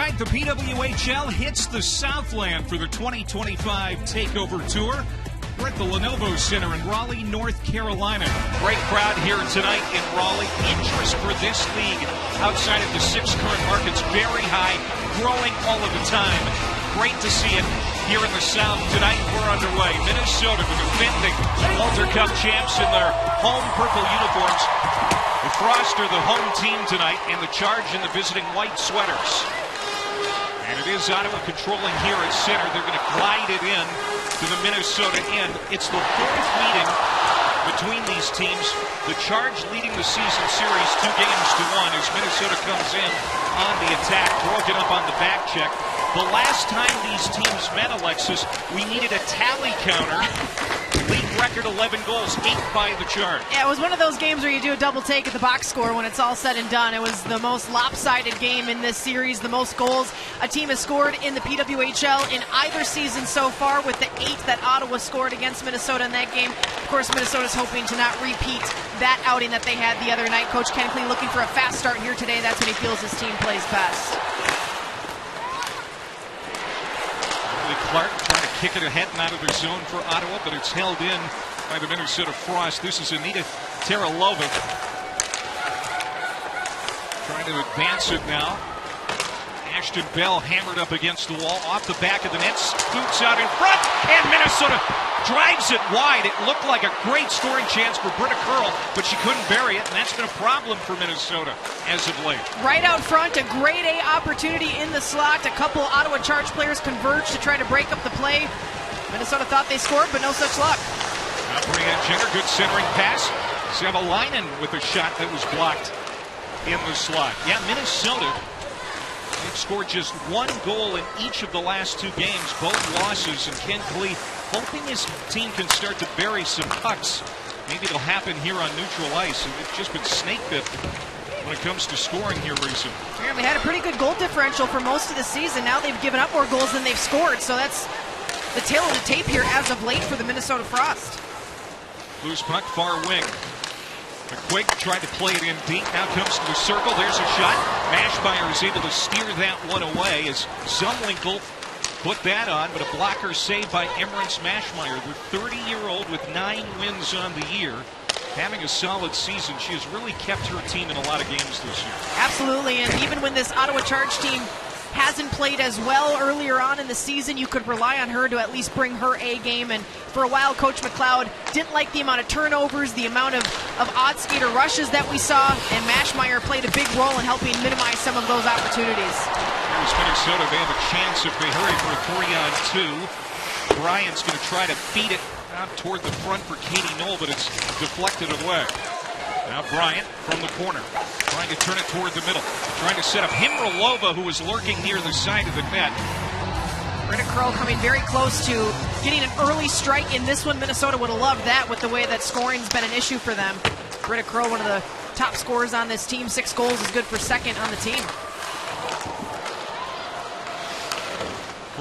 Tonight, the PWHL hits the Southland for the 2025 Takeover Tour. We're at the Lenovo Center in Raleigh, North Carolina. Great crowd here tonight in Raleigh. Interest for this league outside of the 6 current markets very high, growing all of the time. Great to see it here in the South. Tonight we're underway. Minnesota, the defending Walter Cup champs in their home purple uniforms. The Frost are the home team tonight, and the Charge in the visiting white sweaters. And it is Ottawa controlling here at center. They're going to glide it in to the Minnesota end. It's the 4th meeting between these teams. The Charge leading the season series 2-1 as Minnesota comes in on the attack. Broken up on the back check. The last time these teams met, Alexis, we needed a tally counter. League record 11 goals, 8 by the Charge. Yeah, it was one of those games where you do a double take at the box score when it's all said and done. It was the most lopsided game in this series, the most goals a team has scored in the PWHL in either season so far, with the 8 that Ottawa scored against Minnesota in that game. Of course, Minnesota's hoping to not repeat that outing that they had the other night. Coach Kenkley looking for a fast start here today. That's when he feels his team plays best. Clark trying to kick it ahead and out of their zone for Ottawa, but it's held in by the Minnesota Frost. This is Anita Teralova trying to advance it now. Ashton Bell hammered up against the wall, off the back of the net, scoots out in front, and Minnesota drives it wide. It looked like a great scoring chance for Britta Curl, but she couldn't bury it, and that's been a problem for Minnesota as of late. Right out front, a grade A opportunity in the slot. A couple Ottawa Charge players converged to try to break up the play. Minnesota thought they scored, but no such luck. Now Brianne Jenner, good centering pass. Savalainen with a shot that was blocked in the slot. Yeah, Minnesota, they've scored just 1 goal in each of the last 2 games, both losses, and Ken Klee hoping his team can start to bury some pucks. Maybe it'll happen here on neutral ice. It's just been snake bit when it comes to scoring here recently. Yeah, they had a pretty good goal differential for most of the season. Now they've given up more goals than they've scored, so that's the tail of the tape here as of late for the Minnesota Frost. Loose puck, far wing. McQuigg tried to play it in deep. Now comes to the circle. There's a shot. Mashmeyer is able to steer that one away as Zumwinkle put that on, but a blocker saved by Emrance Mashmeyer. The 30-year-old with 9 wins on the year, having a solid season. She has really kept her team in a lot of games this year. Absolutely, and even when this Ottawa Charge team hasn't played as well earlier on in the season, you could rely on her to at least bring her A game. And for a while, Coach McLeod didn't like the amount of turnovers, the amount of odd skater rushes that we saw, and Mashmeyer played a big role in helping minimize some of those opportunities. Here's Minnesota. They have a chance if they hurry for a 3-on-2. Bryant's going to try to feed it out toward the front for Katie Knoll, but it's deflected away. Now Bryant from the corner, trying to turn it toward the middle, trying to set up Himralova, who was lurking near the side of the net. Britta Curl coming very close to getting an early strike in this one. Minnesota would have loved that with the way that scoring's been an issue for them. Britta Curl, one of the top scorers on this team. 6 goals is good for second on the team.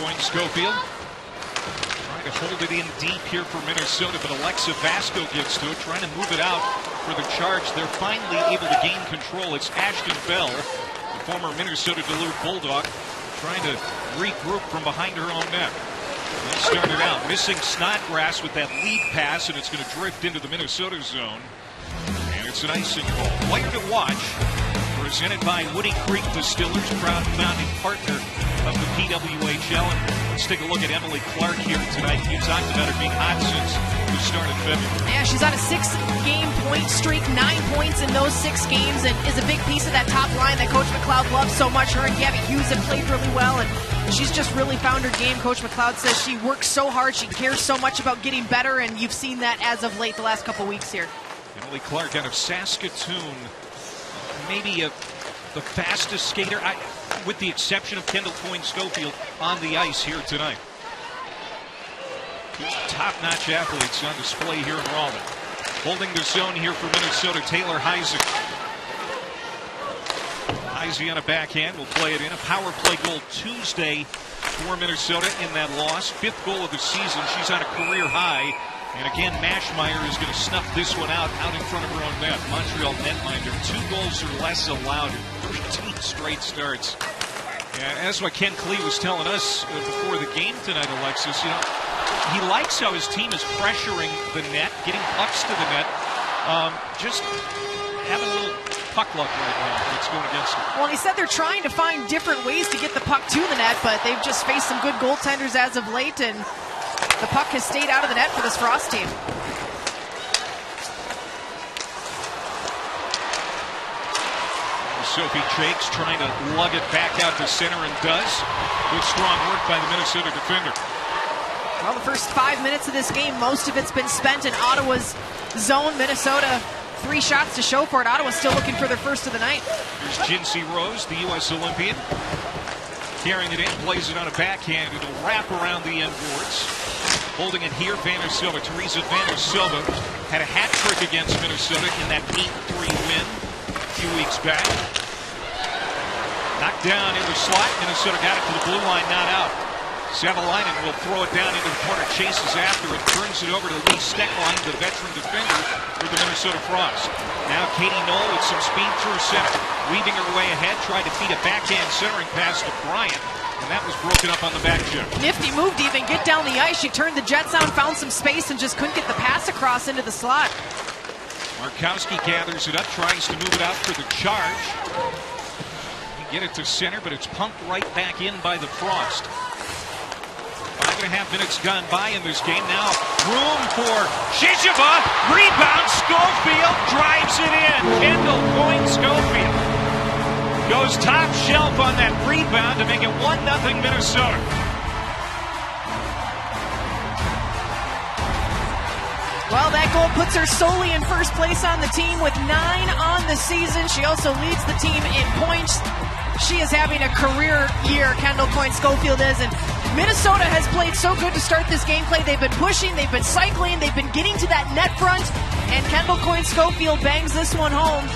Point Schofield trying to hold it in deep here for Minnesota, but Alexa Vasco gets to it, trying to move it out for the Charge. They're finally able to gain control. It's Ashton Bell, the former Minnesota Duluth Bulldog, trying to regroup from behind her own net. They started out missing Snodgrass with that lead pass, and it's going to drift into the Minnesota zone. And it's an icing call. Player to watch, presented by Woody Creek Distillers, proud founding partner of the PWHL. And let's take a look at Emily Clark here tonight. You talked about her being hot since the start of February. Yeah, she's on a 6-game point streak, 9 points in those 6 games, and is a big piece of that top line that Coach McLeod loves so much. Her and Gabby Hughes have played really well, and she's just really found her game. Coach McLeod says she works so hard, she cares so much about getting better, and you've seen that as of late the last couple weeks here. Emily Clark out of Saskatoon, maybe the fastest skater, with the exception of Kendall Coyne-Schofield, on the ice here tonight. 2 top-notch athletes on display here in Raleigh. Holding the zone here for Minnesota, Taylor Heising. Heising on a backhand will play it in. A power play goal Tuesday for Minnesota in that loss. 5th goal of the season. She's on a career high. And again, Mashmeyer is going to snuff this one out in front of her own net. Montreal netminder, 2 goals or less allowed in 13 straight starts. Yeah, that's what Ken Klee was telling us before the game tonight, Alexis. You know, he likes how his team is pressuring the net, getting pucks to the net, just having a little puck luck right now that's going against him. Well, he said they're trying to find different ways to get the puck to the net, but they've just faced some good goaltenders as of late, and the puck has stayed out of the net for this Frost team. Sophie Jakes trying to lug it back out to center and does. Good strong work by the Minnesota defender. Well, the first 5 minutes of this game, most of it's been spent in Ottawa's zone. Minnesota, 3 shots to show for it. Ottawa's still looking for their first of the night. Here's Jinsey Rose, the U.S. Olympian. Carrying it in, plays it on a backhand. It'll wrap around the end boards. Holding it here, Vandersilva. Teresa Vandersilva had a hat trick against Minnesota in that 8-3 win a few weeks back. Knocked down in the slot. Minnesota got it to the blue line, not out. Savalainen will throw it down into the corner, chases after it, turns it over to Lee Steckline, the veteran defender for the Minnesota Frost. Now Katie Knoll with some speed through center, weaving her way ahead, tried to feed a backhand centering pass to Bryant, and that was broken up on the back check. Nifty move to even get down the ice. She turned the Jets out, found some space, and just couldn't get the pass across into the slot. Markowski gathers it up, tries to move it out for the charge. Get it to center, but it's pumped right back in by the Frost. 5.5 minutes gone by in this game. Now room for Shisheva. Rebound. Schofield drives it in. Kendall Coyne-Schofield goes top shelf on that rebound to make it 1-0 Minnesota. Well, that goal puts her solely in first place on the team with 9 on the season. She also leads the team in points. She is having a career year, Kendall Coyne-Schofield is, and Minnesota has played so good to start this gameplay. They've been pushing, they've been cycling, they've been getting to that net front, and Kendall Coyne-Schofield bangs this one home.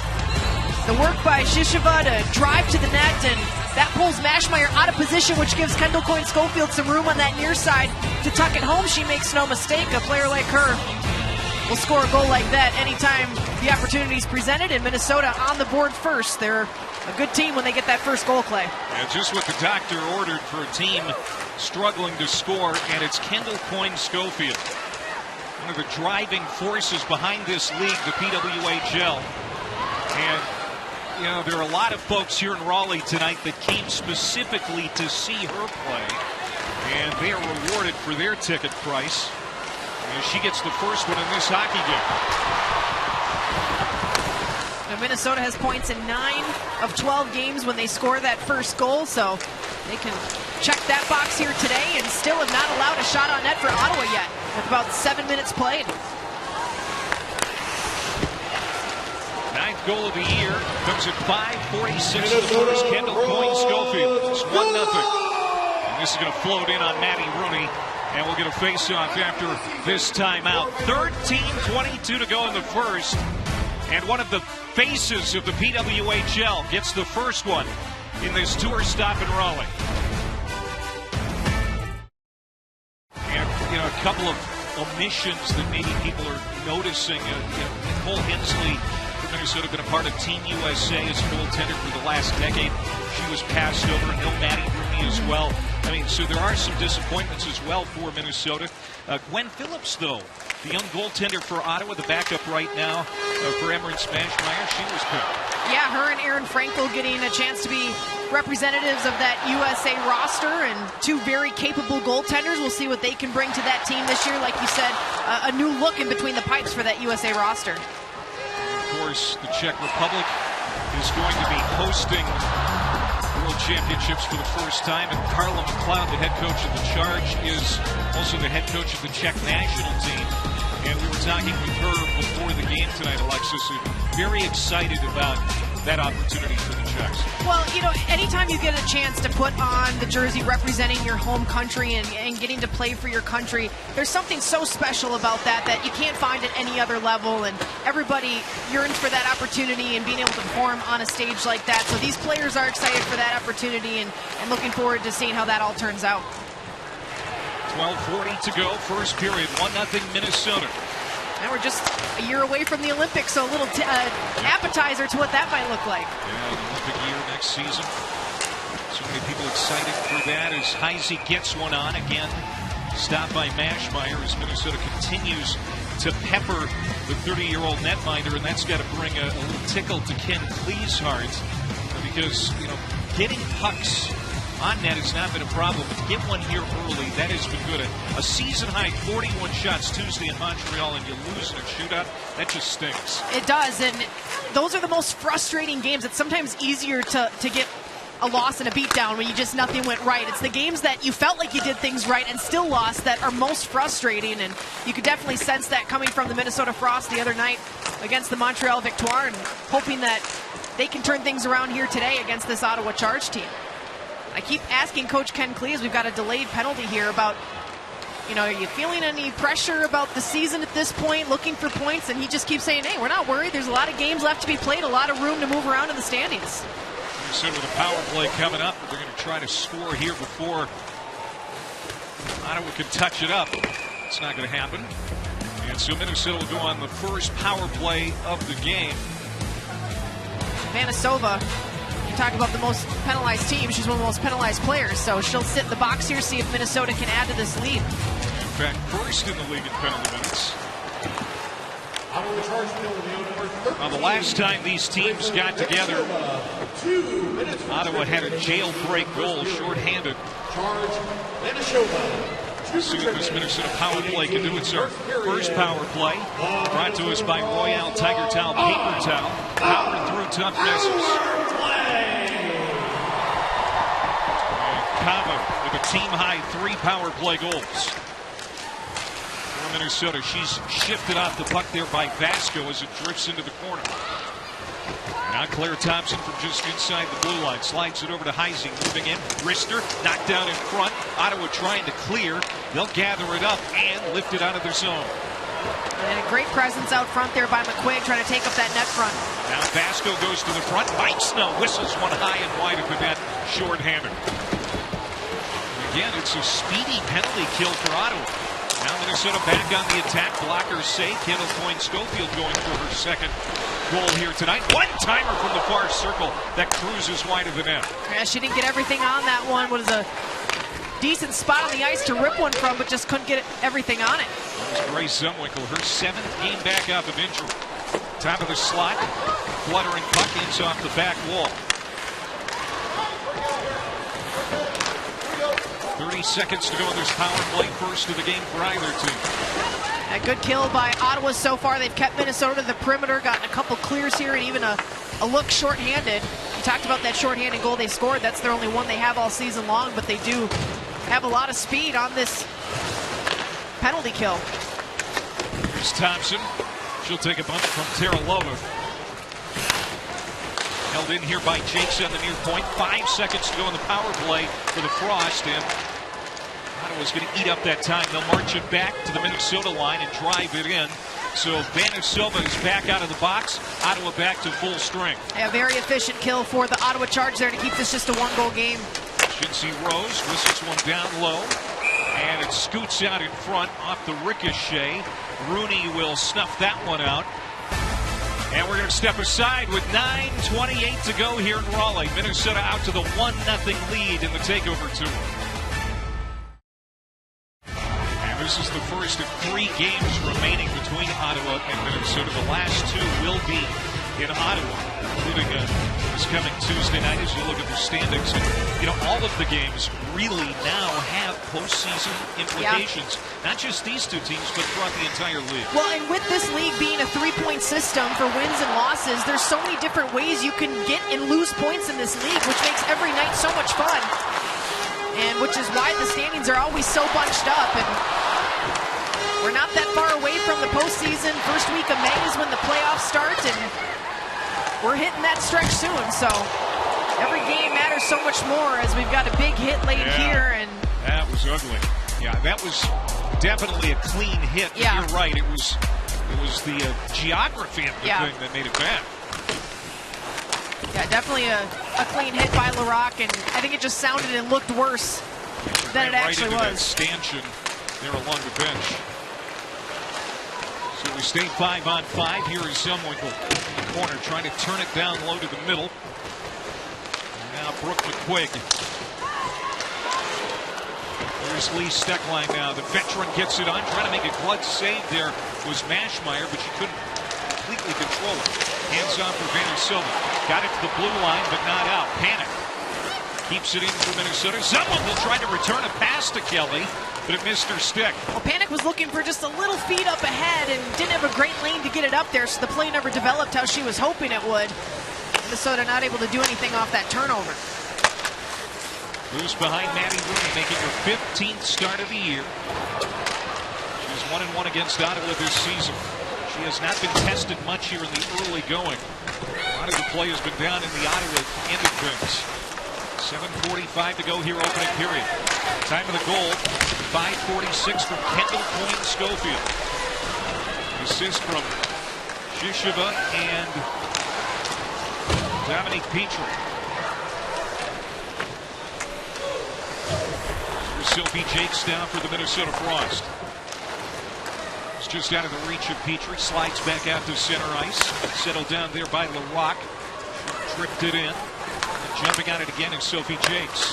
The work by Shisheva to drive to the net, and that pulls Mashmeyer out of position, which gives Kendall Coyne-Schofield some room on that near side to tuck it home. She makes no mistake. A player like her will score a goal like that anytime the opportunity is presented, and Minnesota on the board first. They're a good team when they get that first goal, Clay. Yeah, just what the doctor ordered for a team struggling to score, and it's Kendall Coyne-Schofield, one of the driving forces behind this league, the PWHL. And, you know, there are a lot of folks here in Raleigh tonight that came specifically to see her play, and they are rewarded for their ticket price. And she gets the first one in this hockey game. Now Minnesota has points in 9 of 12 games when they score that first goal, so they can check that box here today and still have not allowed a shot on net for Ottawa yet, with about 7 minutes played. 9th goal of the year comes at 5:46 of the first. Kendall Coyne-Schofield. It's 1-0. And this is going to float in on Maddie Rooney, and we'll get a face-off after this timeout. 13:22 to go in the first. And one of the faces of the PWHL gets the first one in this tour stop in Raleigh. And, you know, a couple of omissions that maybe people are noticing. Nicole Hensley from Minnesota, been a part of Team USA as a goaltender for the last decade. She was passed over. No Maddie Rooney as well. I mean, so there are some disappointments as well for Minnesota. Gwen Phillips, though, the young goaltender for Ottawa, the backup right now for Emmerich Smashmeyer, she was picked. Yeah, her and Aaron Frankel getting a chance to be representatives of that USA roster, and 2 very capable goaltenders. We'll see what they can bring to that team this year. Like you said, a new look in between the pipes for that USA roster. Of course, the Czech Republic is going to be hosting World Championships for the first time, and Carla McLeod, the head coach of the Charge, is also the head coach of the Czech national team. And we were talking with her before the game tonight, Alexis, very excited about that opportunity for the Czechs. Well, you know, anytime you get a chance to put on the jersey representing your home country and getting to play for your country, there's something so special about that you can't find at any other level, and everybody yearns for that opportunity and being able to perform on a stage like that. So these players are excited for that opportunity and looking forward to seeing how that all turns out. 12:40 to go, first period, 1-0 Minnesota. And we're just a year away from the Olympics, so a little appetizer to what that might look like. Yeah, the Olympic year next season. So many people excited for that as Heisey gets one on again. Stopped by Mashmeyer as Minnesota continues to pepper the 30-year-old netminder, and that's got to bring a little tickle to Ken Klee's heart because, getting pucks on net has not been a problem. But to get one here early, that has been good. A season-high 41 shots Tuesday in Montreal, and you lose in a shootout, that just stinks. It does, and those are the most frustrating games. It's sometimes easier to get a loss and a beatdown when nothing went right. It's the games that you felt like you did things right and still lost that are most frustrating, and you could definitely sense that coming from the Minnesota Frost the other night against the Montreal Victoire, and hoping that they can turn things around here today against this Ottawa Charge team. I keep asking Coach Ken Klee, as we've got a delayed penalty here, about, are you feeling any pressure about the season at this point, looking for points? And he just keeps saying, hey, we're not worried. There's a lot of games left to be played, a lot of room to move around in the standings. With a power play coming up, they're going to try to score here before Ottawa can touch it up. It's not going to happen. And so Minnesota will go on the first power play of the game. Vanisova, you talk about the most penalized team. She's one of the most penalized players, so she'll sit in the box here, see if Minnesota can add to this lead. In fact, first in the league in penalty minutes. The last time these teams got together, Ottawa had a jailbreak goal, shorthanded. Let's see what this Minnesota power play can do. It's our first power play, brought to us by Royale Tiger Towel Paper Towel, powered through tough messes. Kava with a team-high 3 power play goals. Minnesota, she's shifted off the puck there by Vasco as it drifts into the corner. Now Claire Thompson from just inside the blue line slides it over to Heisey, moving in. Wrister knocked down in front. Ottawa trying to clear. They'll gather it up and lift it out of their zone. And a great presence out front there by McQuaig, trying to take up that net front. Now Vasco goes to the front. Mike Snow whistles one high and wide of the net, shorthanded. Again, it's a speedy penalty kill for Ottawa. Now Minnesota back on the attack. Blocker safe. Kendall Coyne-Schofield going for her second goal here tonight. One-timer from the far circle that cruises wide of the net. Yeah, she didn't get everything on that one. Was a decent spot on the ice to rip one from, but just couldn't get everything on it. That was Grace Zumwinkle, her 7th game back off of injury. Top of the slot. Fluttering puck ends off the back wall. 30 seconds to go in this power play, first of the game for either team. A good kill by Ottawa so far. They've kept Minnesota to the perimeter, gotten a couple clears here, and even a look shorthanded. You talked about that shorthanded goal they scored. That's their only one they have all season long, but they do have a lot of speed on this penalty kill. Here's Thompson. She'll take a bump from Teralova. Held in here by Jakes on the near point. 5 seconds to go in the power play for the Frost, and Ottawa's going to eat up that time. They'll march it back to the Minnesota line and drive it in. So Vanisova is back out of the box. Ottawa back to full strength. A very efficient kill for the Ottawa Charge there to keep this just a 1-goal game. Should see Rose whistles one down low, and it scoots out in front off the ricochet. Rooney will snuff that one out. And we're going to step aside with 9:28 to go here in Raleigh. Minnesota out to the 1-0 lead in the takeover tour. And this is the first of 3 games remaining between Ottawa and Minnesota. The last 2 will be in Ottawa, including this coming Tuesday night as you look at the standings. And, all of the games really now have postseason implications. Yeah. Not just these 2 teams, but throughout the entire league. Well, and with this league being a 3-point system for wins and losses, there's so many different ways you can get and lose points in this league, which makes every night so much fun. And which is why the standings are always so bunched up. And we're not that far away from the postseason. First week of May is when the playoffs start, and we're hitting that stretch soon. So every game matters so much more as we've got a big hit late here. And that was ugly. Yeah, that was definitely a clean hit. But you're right. It was the geography of the thing that made it bad. Yeah, definitely a clean hit by LaRocque, and I think it just sounded and looked worse than it actually was. That stanchion there along the bench. So we stay 5-on-5. Here is Zumwinkle in the corner trying to turn it down low to the middle. Now Brooke McQuigg. There's Lee Steckline now. The veteran gets it on. Trying to make a clutch save there was Mashmeyer, but she couldn't completely control it. Hands on for Vanner Silva. Got it to the blue line, but not out. Panic. Keeps it in for Minnesota. Someone will try to return a pass to Kelly, but it missed her stick. Well, Panic was looking for just a little feed up ahead and didn't have a great lane to get it up there, so the play never developed how she was hoping it would. Minnesota not able to do anything off that turnover. Who's behind Maddie Rooney, making her 15th start of the year. She's 1-1 against Ottawa this season. She has not been tested much here in the early going. A lot of the play has been down in the Ottawa end of things. 7:45 to go here, opening period. Time of the goal, 5:46 from Kendall Coyne-Schofield. Assist from Shisheva and Dominique Petrie. Sylvie Jakes down for the Minnesota Frost. It's just out of the reach of Petrie. Slides back out to center ice. Settled down there by LaRocque. Tripped it in. Jumping on it again is Sophie Jakes.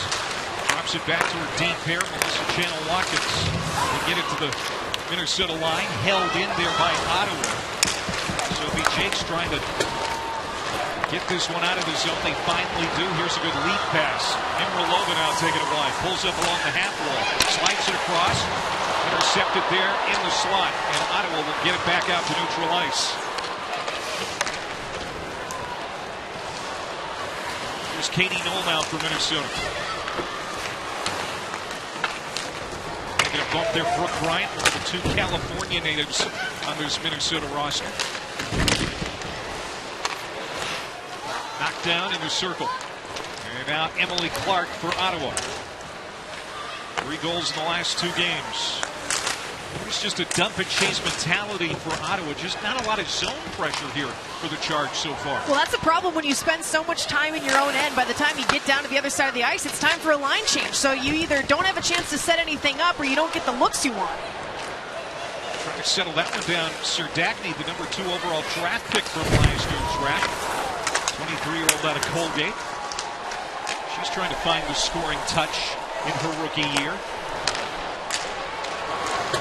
Drops it back to her deep pair, Melissa Channel-Watkins. They get it to the Minnesota line. Held in there by Ottawa. Sophie Jakes trying to get this one out of the zone. They finally do. Here's a good lead pass. Imralova now taking it wide. Pulls up along the half wall. Slides it across. Intercepted there in the slot. And Ottawa will get it back out to neutral ice. Here's Katie Knoll now for Minnesota. Making a bump there. Brooke Bryant, one of the two California natives on this Minnesota roster. Knocked down in the circle. And now Emily Clark for Ottawa. 3 goals in the last 2 games. There's just a dump and chase mentality for Ottawa. Just not a lot of zone pressure here for the Charge so far. Well, that's a problem when you spend so much time in your own end. By the time you get down to the other side of the ice, it's time for a line change. So you either don't have a chance to set anything up or you don't get the looks you want. Trying to settle that one down. Sir Dagny, the number 2 overall draft pick from last year's draft. 23-year-old out of Colgate. She's trying to find the scoring touch in her rookie year.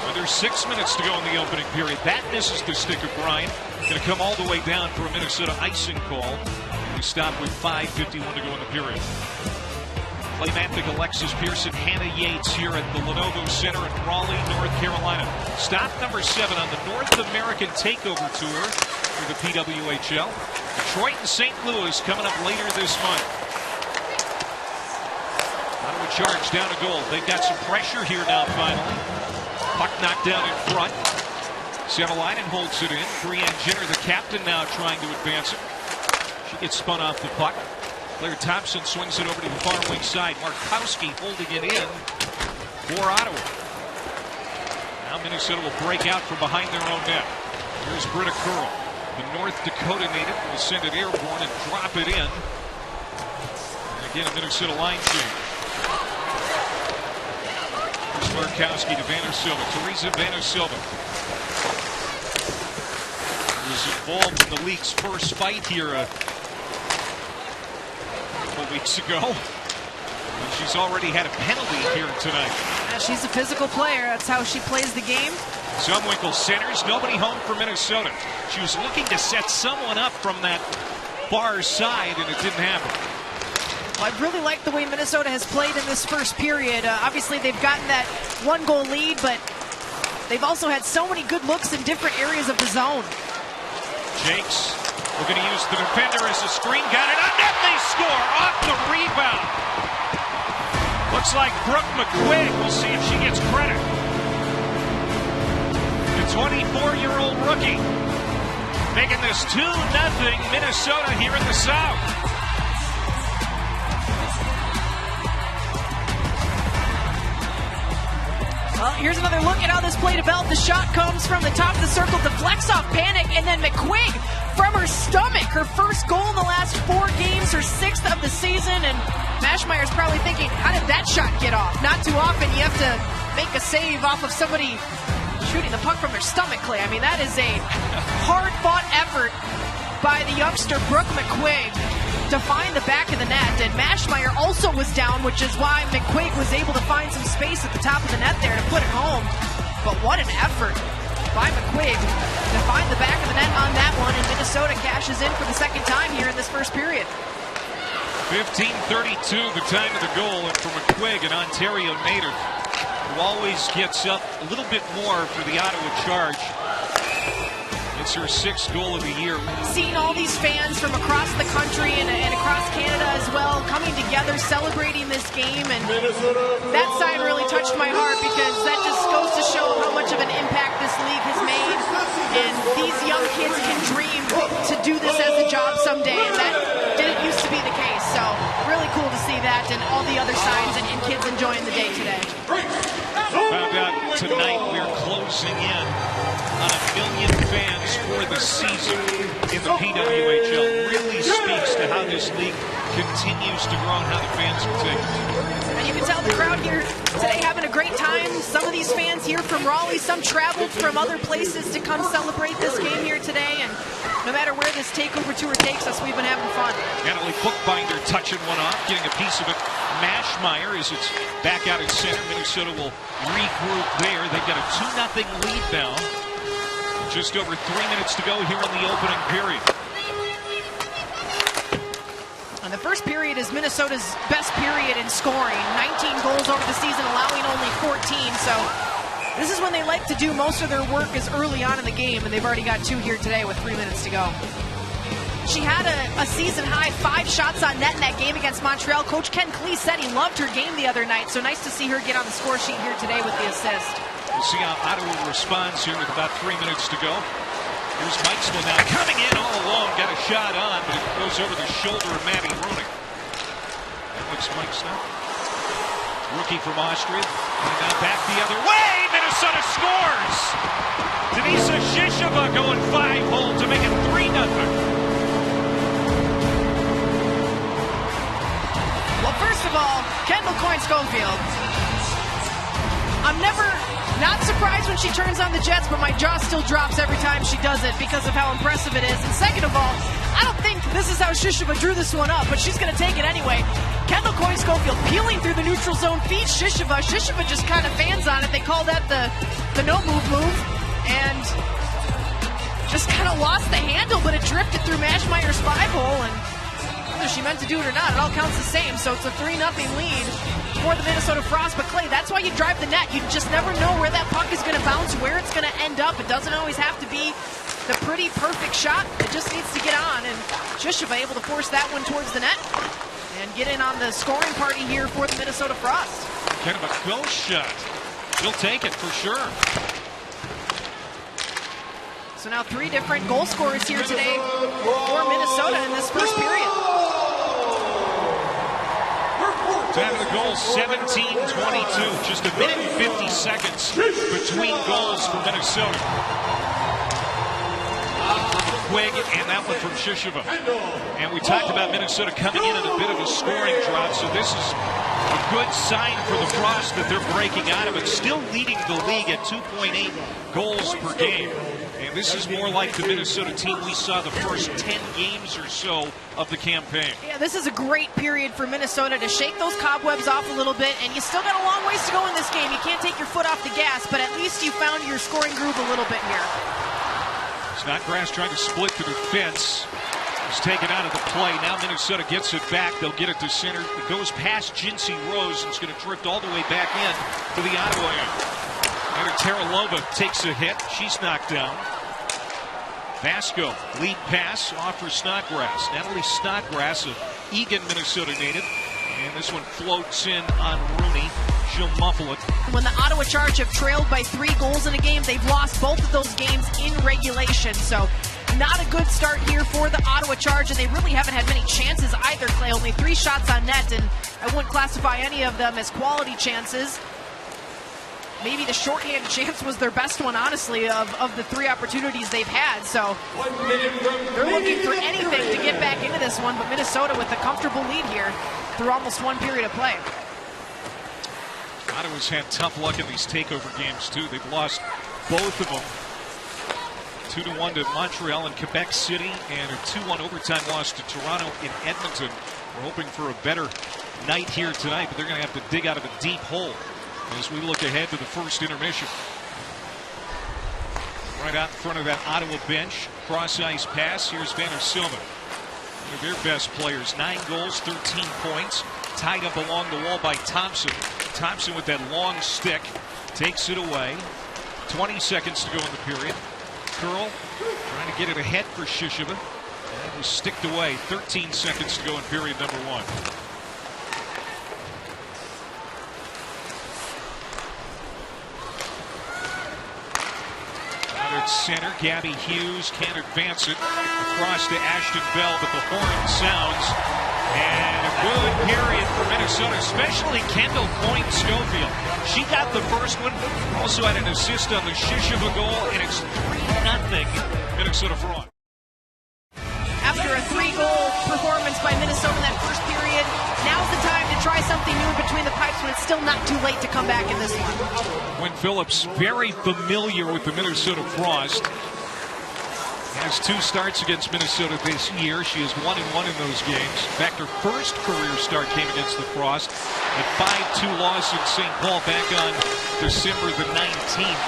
Under 6 minutes to go in the opening period. That misses the stick of Bryant. Going to come all the way down for a Minnesota icing call. And we stop with 5:51 to go in the period. Claymantic, Alexis Pearson, Hannah Yates here at the Lenovo Center in Raleigh, North Carolina. Stop number 7 on the North American Takeover Tour for the PWHL. Detroit and St. Louis coming up later this month. Ottawa Charge down a goal. They've got some pressure here now finally. Puck knocked down in front. Sevalainen holds it in. Brianne Jenner, the captain, now trying to advance it. She gets spun off the puck. Claire Thompson swings it over to the far wing side. Markowski holding it in for Ottawa. Now Minnesota will break out from behind their own net. Here's Britta Curl. The North Dakota native will send it airborne and drop it in. And again, a Minnesota line change. Here's Markowski to Vanner Silva. Teresa Vanner Silva was involved in the league's first fight here a couple weeks ago. And she's already had a penalty here tonight. Yeah, she's a physical player. That's how she plays the game. Zumwinkle centers. Nobody home for Minnesota. She was looking to set someone up from that far side, and it didn't happen. Well, I really like the way Minnesota has played in this first period. Obviously, they've gotten that 1-goal lead, but they've also had so many good looks in different areas of the zone. Jakes looking to use the defender as a screen. Got it on net. They score off the rebound. Looks like Brooke McQuigg. We'll see if she gets credit. The 24-year-old rookie making this 2-0 Minnesota here in the South. Well, here's another look at how this play developed. The shot comes from the top of the circle, deflects off Panic, and then McQuigg from her stomach. Her first goal in the last 4 games, her 6th of the season, and Mashmeyer's probably thinking, how did that shot get off? Not too often you have to make a save off of somebody shooting the puck from their stomach, Clay. I mean, that is a hard-fought effort by the youngster Brooke McQuigg to find the back of the net, and Mashmeyer also was down, which is why McQuigg was able to find some space at the top of the net there to put it home. But what an effort by McQuigg to find the back of the net on that one, and Minnesota cashes in for the second time here in this first period. 15:32, the time of the goal, and for McQuigg, an Ontario native who always gets up a little bit more for the Ottawa Charge. It's her 6th goal of the year. Seeing all these fans from across the country and across Canada as well coming together, celebrating this game, and that sign really touched my heart because that just goes to show how much of an impact this league has made. And these young kids can dream to do this as a job someday, and that didn't used to be the case. So really cool to see that, and all the other signs and kids enjoying the day today. Found out tonight we're closing in on 1 million fans for the season in the PWHL. Really speaks to how this league continues to grow and how the fans are taking it. And you can tell the crowd here today having a great time. Some of these fans here from Raleigh, some traveled from other places to come celebrate this game here today. And no matter where this takeover tour takes us, we've been having fun. Natalie Bookbinder touching one off, getting a piece of it. Mashmeyer as it's back out at center. Minnesota will regroup there. They've got a 2-0 lead now. Just over 3 minutes to go here in the opening period. And the first period is Minnesota's best period in scoring. 19 goals over the season, allowing only 14. So this is when they like to do most of their work is early on in the game, and they've already got 2 here today with 3 minutes to go. She had a season-high 5 shots on net in that game against Montreal. Coach Ken Klee said he loved her game the other night, so nice to see her get on the score sheet here today with the assist. We'll see how Ottawa responds here with about 3 minutes to go. Here's Mikesville now coming in all alone, got a shot on, but it goes over the shoulder of Maddie Rooney. That looks Mikesville. Rookie from Austria, and now back the other way. Minnesota scores! Denisa Shishova going 5-hole to make it 3-0. Well, first of all, Kendall Coyne-Schofield. I'm never not surprised when she turns on the Jets, but my jaw still drops every time she does it because of how impressive it is. And second of all, I don't think this is how Shishova drew this one up, but she's going to take it anyway. Kendall Coyne-Schofield peeling through the neutral zone, feeds Shishova. Shishova just kind of fans on it. They call that the no-move move. And just kind of lost the handle, but it drifted through Mashmeyer's 5-hole. And whether she meant to do it or not, it all counts the same. So it's a 3-0 lead for the Minnesota Frost. But Clay, that's why you drive the net. You just never know where that puck is going to bounce, where it's going to end up. It doesn't always have to be the pretty perfect shot. It just needs to get on. And Shishova able to force that one towards the net and get in on the scoring party here for the Minnesota Frost. Kind of a ghost shot. She'll take it for sure. So now 3 different goal scorers here today for Minnesota in this first period. Time of the goal, 17:22. Just a minute and 50 seconds between goals for Minnesota. One from McQuigg and that one from Shishova. And we talked about Minnesota coming in at a bit of a scoring drought, so this is a good sign for the Frost that they're breaking out of it. Still leading the league at 2.8 goals per game. And this is more like the Minnesota team we saw the first 10 games or so of the campaign. Yeah, this is a great period for Minnesota to shake those cobwebs off a little bit, and you still got a long ways to go in this game. You can't take your foot off the gas, but at least you found your scoring groove a little bit here. Snodgrass trying to split the defense. He's taken out of the play. Now Minnesota gets it back. They'll get it to center. It goes past Jinsey Rose, and it's going to drift all the way back in to the Ottawa end. Later, Teralova takes a hit. She's knocked down. Vasco, lead pass off for Snodgrass. Natalie Snodgrass, a Eagan, Minnesota native. And this one floats in on Rooney. She'll muffle it. When the Ottawa Charge have trailed by 3 goals in a game, they've lost both of those games in regulation. So not a good start here for the Ottawa Charge, and they really haven't had many chances either, Clay. Only 3 shots on net, and I wouldn't classify any of them as quality chances. Maybe the shorthanded chance was their best one, honestly, of the 3 opportunities they've had. So they're looking for anything to get back into this one, but Minnesota with a comfortable lead here through almost 1 period of play. Ottawa's had tough luck in these takeover games, too. They've lost both of them 2-1 to Montreal and Quebec City, and a 2-1 overtime loss to Toronto in Edmonton. We're hoping for a better night here tonight, but they're going to have to dig out of a deep hole as we look ahead to the first intermission. Right out in front of that Ottawa bench, cross-ice pass. Here's Vanner Silva, one of their best players. 9 goals, 13 points. Tied up along the wall by Thompson. Thompson with that long stick takes it away. 20 seconds to go in the period. Curl trying to get it ahead for Shisheva. That was sticked away. 13 seconds to go in period number 1. Out at center, Gabby Hughes can't advance it. Across to Ashton Bell, but the horn sounds. And a good period for Minnesota, especially Kendall Coyne-Schofield. She got the first one, also had an assist on the Shisheva goal, and it's 3-0 Minnesota fraud. After a 3-goal performance by Minnesota in that first period, now's the time to try something new in between the pipes when it's still not too late to come back in this one. Gwen Phillips, very familiar with the Minnesota Frost. Has 2 starts against Minnesota this year. She is 1-1 in those games. In fact, her first career start came against the Frost. A 5-2 loss in St. Paul back on December the 19th.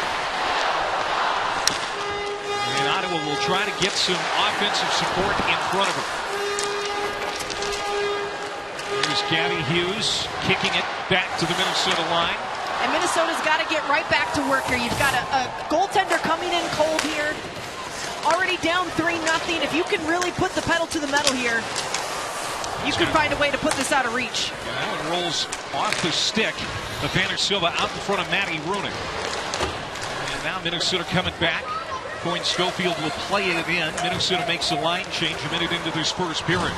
And Ottawa will try to get some offensive support in front of her. Here's Gabby Hughes kicking it back to the Minnesota line. And Minnesota's got to get right back to work here. You've got a goaltender coming in cold here. Already down 3-0. If you can really put the pedal to the metal here, you can find a way to put this out of reach. Yeah, that one rolls off the stick of Vanner Silva out in front of Maddie Roonick. And now Minnesota coming back. Coyne-Schofield will play it in. Minnesota makes a line change a minute into this first period.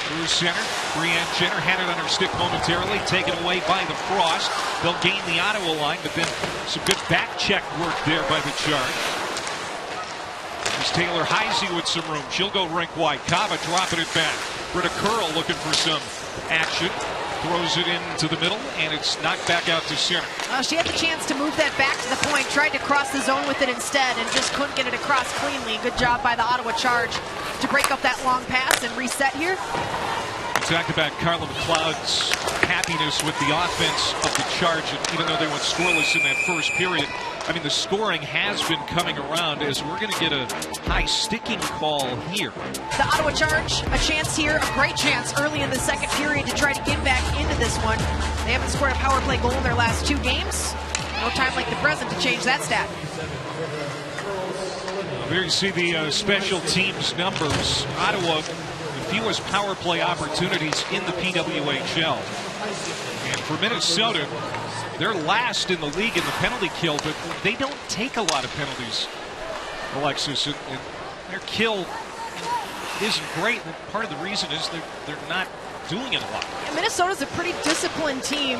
Through center, Brianne Jenner had it on her stick momentarily, taken away by the Frost. They'll gain the Ottawa line, but then some good back check work there by the Charge. Taylor Heisey with some room. She'll go rink wide. Kava dropping it back. Britta Curl looking for some action. Throws it into the middle, and it's knocked back out to center. She had the chance to move that back to the point. Tried to cross the zone with it instead, and just couldn't get it across cleanly. Good job by the Ottawa Charge to break up that long pass and reset here. We talked about Carla McLeod's happiness with the offense of the Charge, and even though they went scoreless in that first period, I mean, the scoring has been coming around as we're going to get a high sticking call here. The Ottawa Charge, a chance here, a great chance early in the second period to try to get back into this one. They haven't scored a power play goal in their last 2 games. No time like the present to change that stat. There you see the special teams numbers. Ottawa, the fewest power play opportunities in the PWHL. And for Minnesota, they're last in the league in the penalty kill, but they don't take a lot of penalties, Alexis. And their kill isn't great. And part of the reason is they're not doing it a lot. And Minnesota's a pretty disciplined team.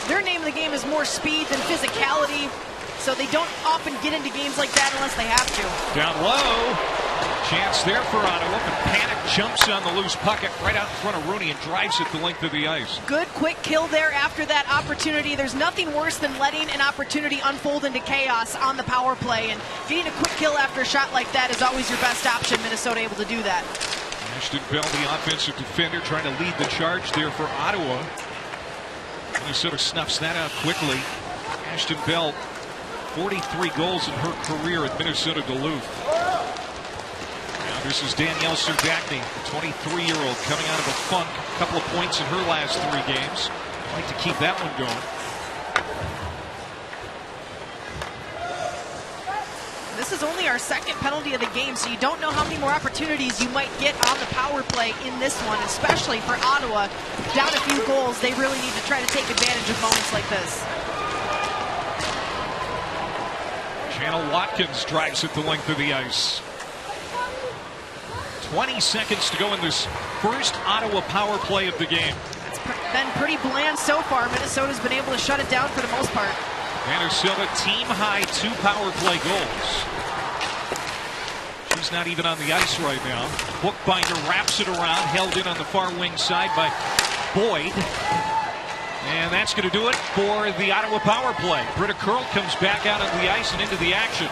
Their name of the game is more speed than physicality, so they don't often get into games like that unless they have to. Down low. Chance there for Ottawa, but Panic jumps on the loose puck right out in front of Rooney and drives it the length of the ice. Good quick kill there after that opportunity. There's nothing worse than letting an opportunity unfold into chaos on the power play, and getting a quick kill after a shot like that is always your best option. Minnesota able to do that. Ashton Bell, the offensive defender, trying to lead the charge there for Ottawa. Minnesota snuffs that out quickly. Ashton Bell, 43 goals in her career at Minnesota Duluth. This is Danielle Serdachny, the 23-year-old coming out of a funk. A couple of points in her last 3 games. I'd like to keep that one going. This is only our second penalty of the game, so you don't know how many more opportunities you might get on the power play in this one, especially for Ottawa. Down a few goals, they really need to try to take advantage of moments like this. Channel Watkins drives it the length of the ice. 20 seconds to go in this first Ottawa power play of the game. It's been pretty bland so far. Minnesota's been able to shut it down for the most part. Vanner Silva, team-high 2 power play goals. She's not even on the ice right now. Bookbinder wraps it around, held in on the far wing side by Boyd. And that's going to do it for the Ottawa power play. Britta Curl comes back out on the ice and into the action.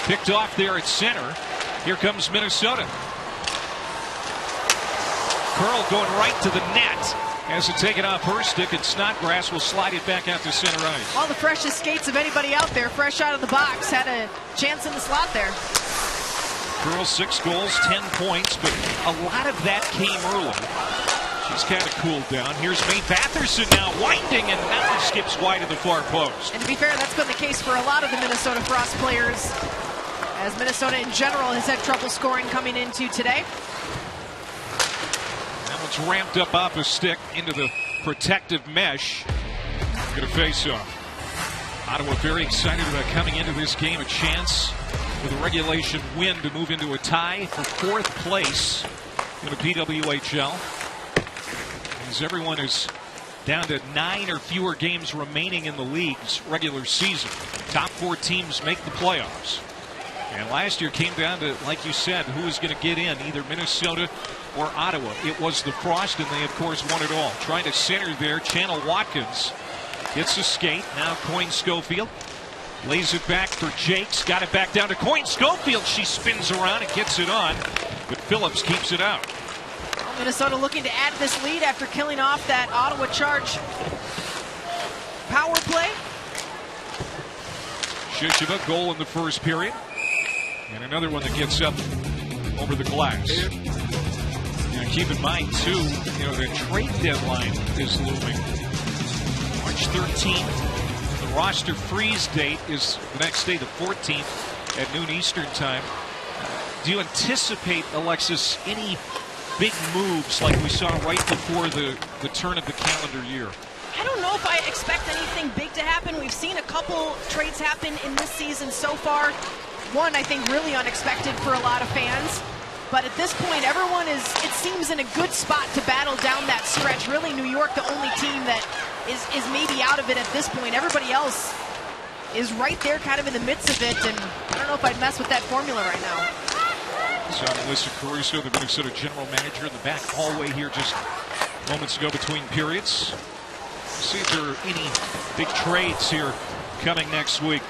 Picked off there at center. Here comes Minnesota. Curl going right to the net. Has it taken off her stick, and Snodgrass will slide it back out to center ice. All the freshest skates of anybody out there, fresh out of the box, had a chance in the slot there. Curl 6 goals, 10 points, but a lot of that came early. She's kind of cooled down. Here's Mae Batherson now winding, and now skips wide of the far post. And to be fair, that's been the case for a lot of the Minnesota Frost players, as Minnesota in general has had trouble scoring coming into today. That one's ramped up off a stick into the protective mesh. Going to face off. Ottawa very excited about coming into this game. A chance with a regulation win to move into a tie for 4th place in the PWHL. As everyone is down to 9 or fewer games remaining in the league's regular season. Top 4 teams make the playoffs. And last year came down to, like you said, who was going to get in, either Minnesota or Ottawa. It was the Frost, and they, of course, won it all. Trying to center there, Channel Watkins gets a skate. Now Coyne Schofield lays it back for Jakes. Got it back down to Coyne Schofield. She spins around and gets it on, but Phillips keeps it out. Minnesota looking to add this lead after killing off that Ottawa Charge power play. Shishima, goal in the first period. And another one that gets up over the glass. And keep in mind, too, the trade deadline is looming. March 13th. The roster freeze date is the next day, the 14th, at noon Eastern time. Do you anticipate, Alexis, any big moves like we saw right before the turn of the calendar year? I don't know if I expect anything big to happen. We've seen a couple trades happen in this season so far. One, I think, really unexpected for a lot of fans. But at this point, everyone is, it seems, in a good spot to battle down that stretch. Really, New York, the only team that is maybe out of it at this point. Everybody else is right there kind of in the midst of it. And I don't know if I'd mess with that formula right now. So Melissa Caruso, the Minnesota general manager, in the back hallway here just moments ago between periods. See if there are any big trades here coming next week.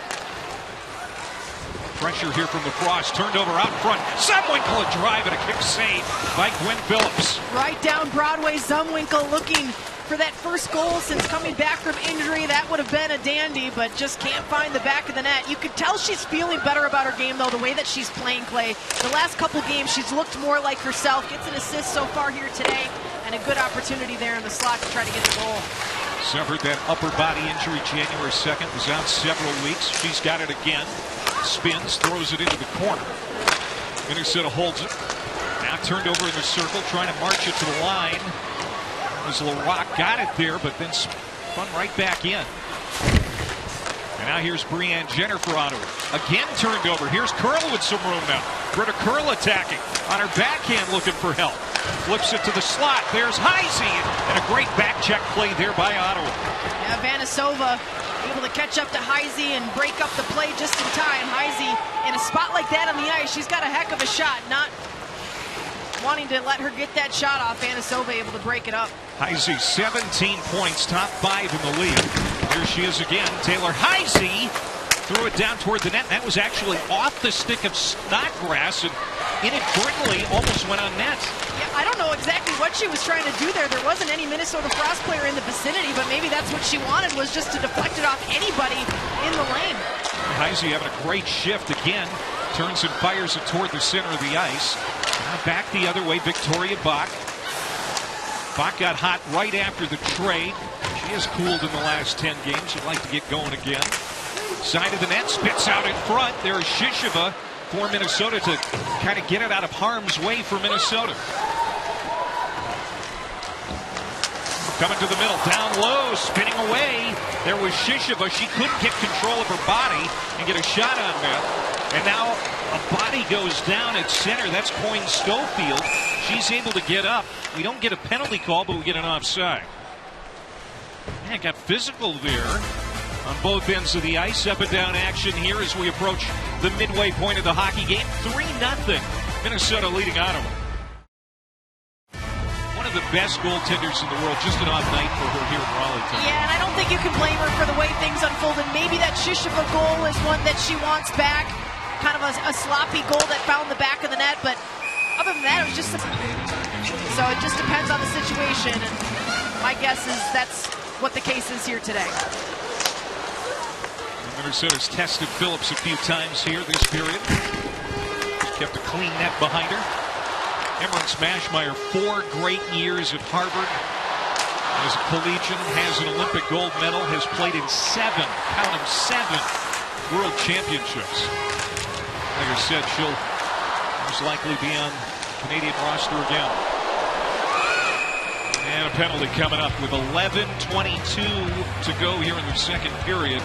Pressure here from the Frost, turned over out front. Zumwinkle a drive and a kick save by Gwen Phillips. Right down Broadway, Zumwinkle looking for that first goal since coming back from injury. That would have been a dandy, but just can't find the back of the net. You could tell she's feeling better about her game, though, the way that she's playing, Clay. The last couple games, she's looked more like herself. Gets an assist so far here today, and a good opportunity there in the slot to try to get the goal. Suffered that upper body injury January 2nd, was out several weeks. She's got it again. Spins, throws it into the corner. Minnesota holds it. Now turned over in the circle, trying to march it to the line. As LaRock got it there, but then spun right back in. And now here's Brianne Jenner for Ottawa. Again turned over. Here's Curl with some room now. Britta Curl attacking on her backhand, looking for help. Flips it to the slot. There's Heisey, and a great back check play there by Ottawa. Yeah, Vanisova able to catch up to Heisey and break up the play just in time. Heisey, in a spot like that on the ice, she's got a heck of a shot. Not wanting to let her get that shot off. Vanisova able to break it up. Heisey, 17 points, top 5 in the league. Here she is again. Taylor Heisey threw it down toward the net. That was actually off the stick of Snodgrass and inadvertently almost went on net. Yeah, I don't know exactly what she was trying to do there. There wasn't any Minnesota Frost player in the vicinity, but maybe that's what she wanted, was just to deflect it off anybody in the lane. Heisey having a great shift again. Turns and fires it toward the center of the ice. Now back the other way, Victoria Bach. Bach got hot right after the trade. She has cooled in the last 10 games. She'd like to get going again. Side of the net, spits out in front. There's Shishima for Minnesota to kind of get it out of harm's way for Minnesota. Coming to the middle, down low, spinning away. There was Shishima. She couldn't get control of her body and get a shot on net. And now a body goes down at center. That's Coyne Schofield. She's able to get up. We don't get a penalty call, but we get an offside. Man, got physical there on both ends of the ice. Up and down action here as we approach the midway point of the hockey game. 3-0. Minnesota leading Ottawa. One of the best goaltenders in the world. Just an off night for her here in Raleigh tonight. Yeah, and I don't think you can blame her for the way things unfolded. Maybe that Shishima goal is one that she wants back. kind of a sloppy goal that found the back of the net, but other than that, it was just so it just depends on the situation, and my guess is that's what the case is here today. Minnesota's tested Phillips a few times here this period. She's kept a clean net behind her. Emmerich Smashmeyer, 4 great years at Harvard. As a collegian, has an Olympic gold medal, has played in 7, count them 7, world championships. Like I said, she'll most likely be on the Canadian roster again. And a penalty coming up with 11:22 to go here in the second period.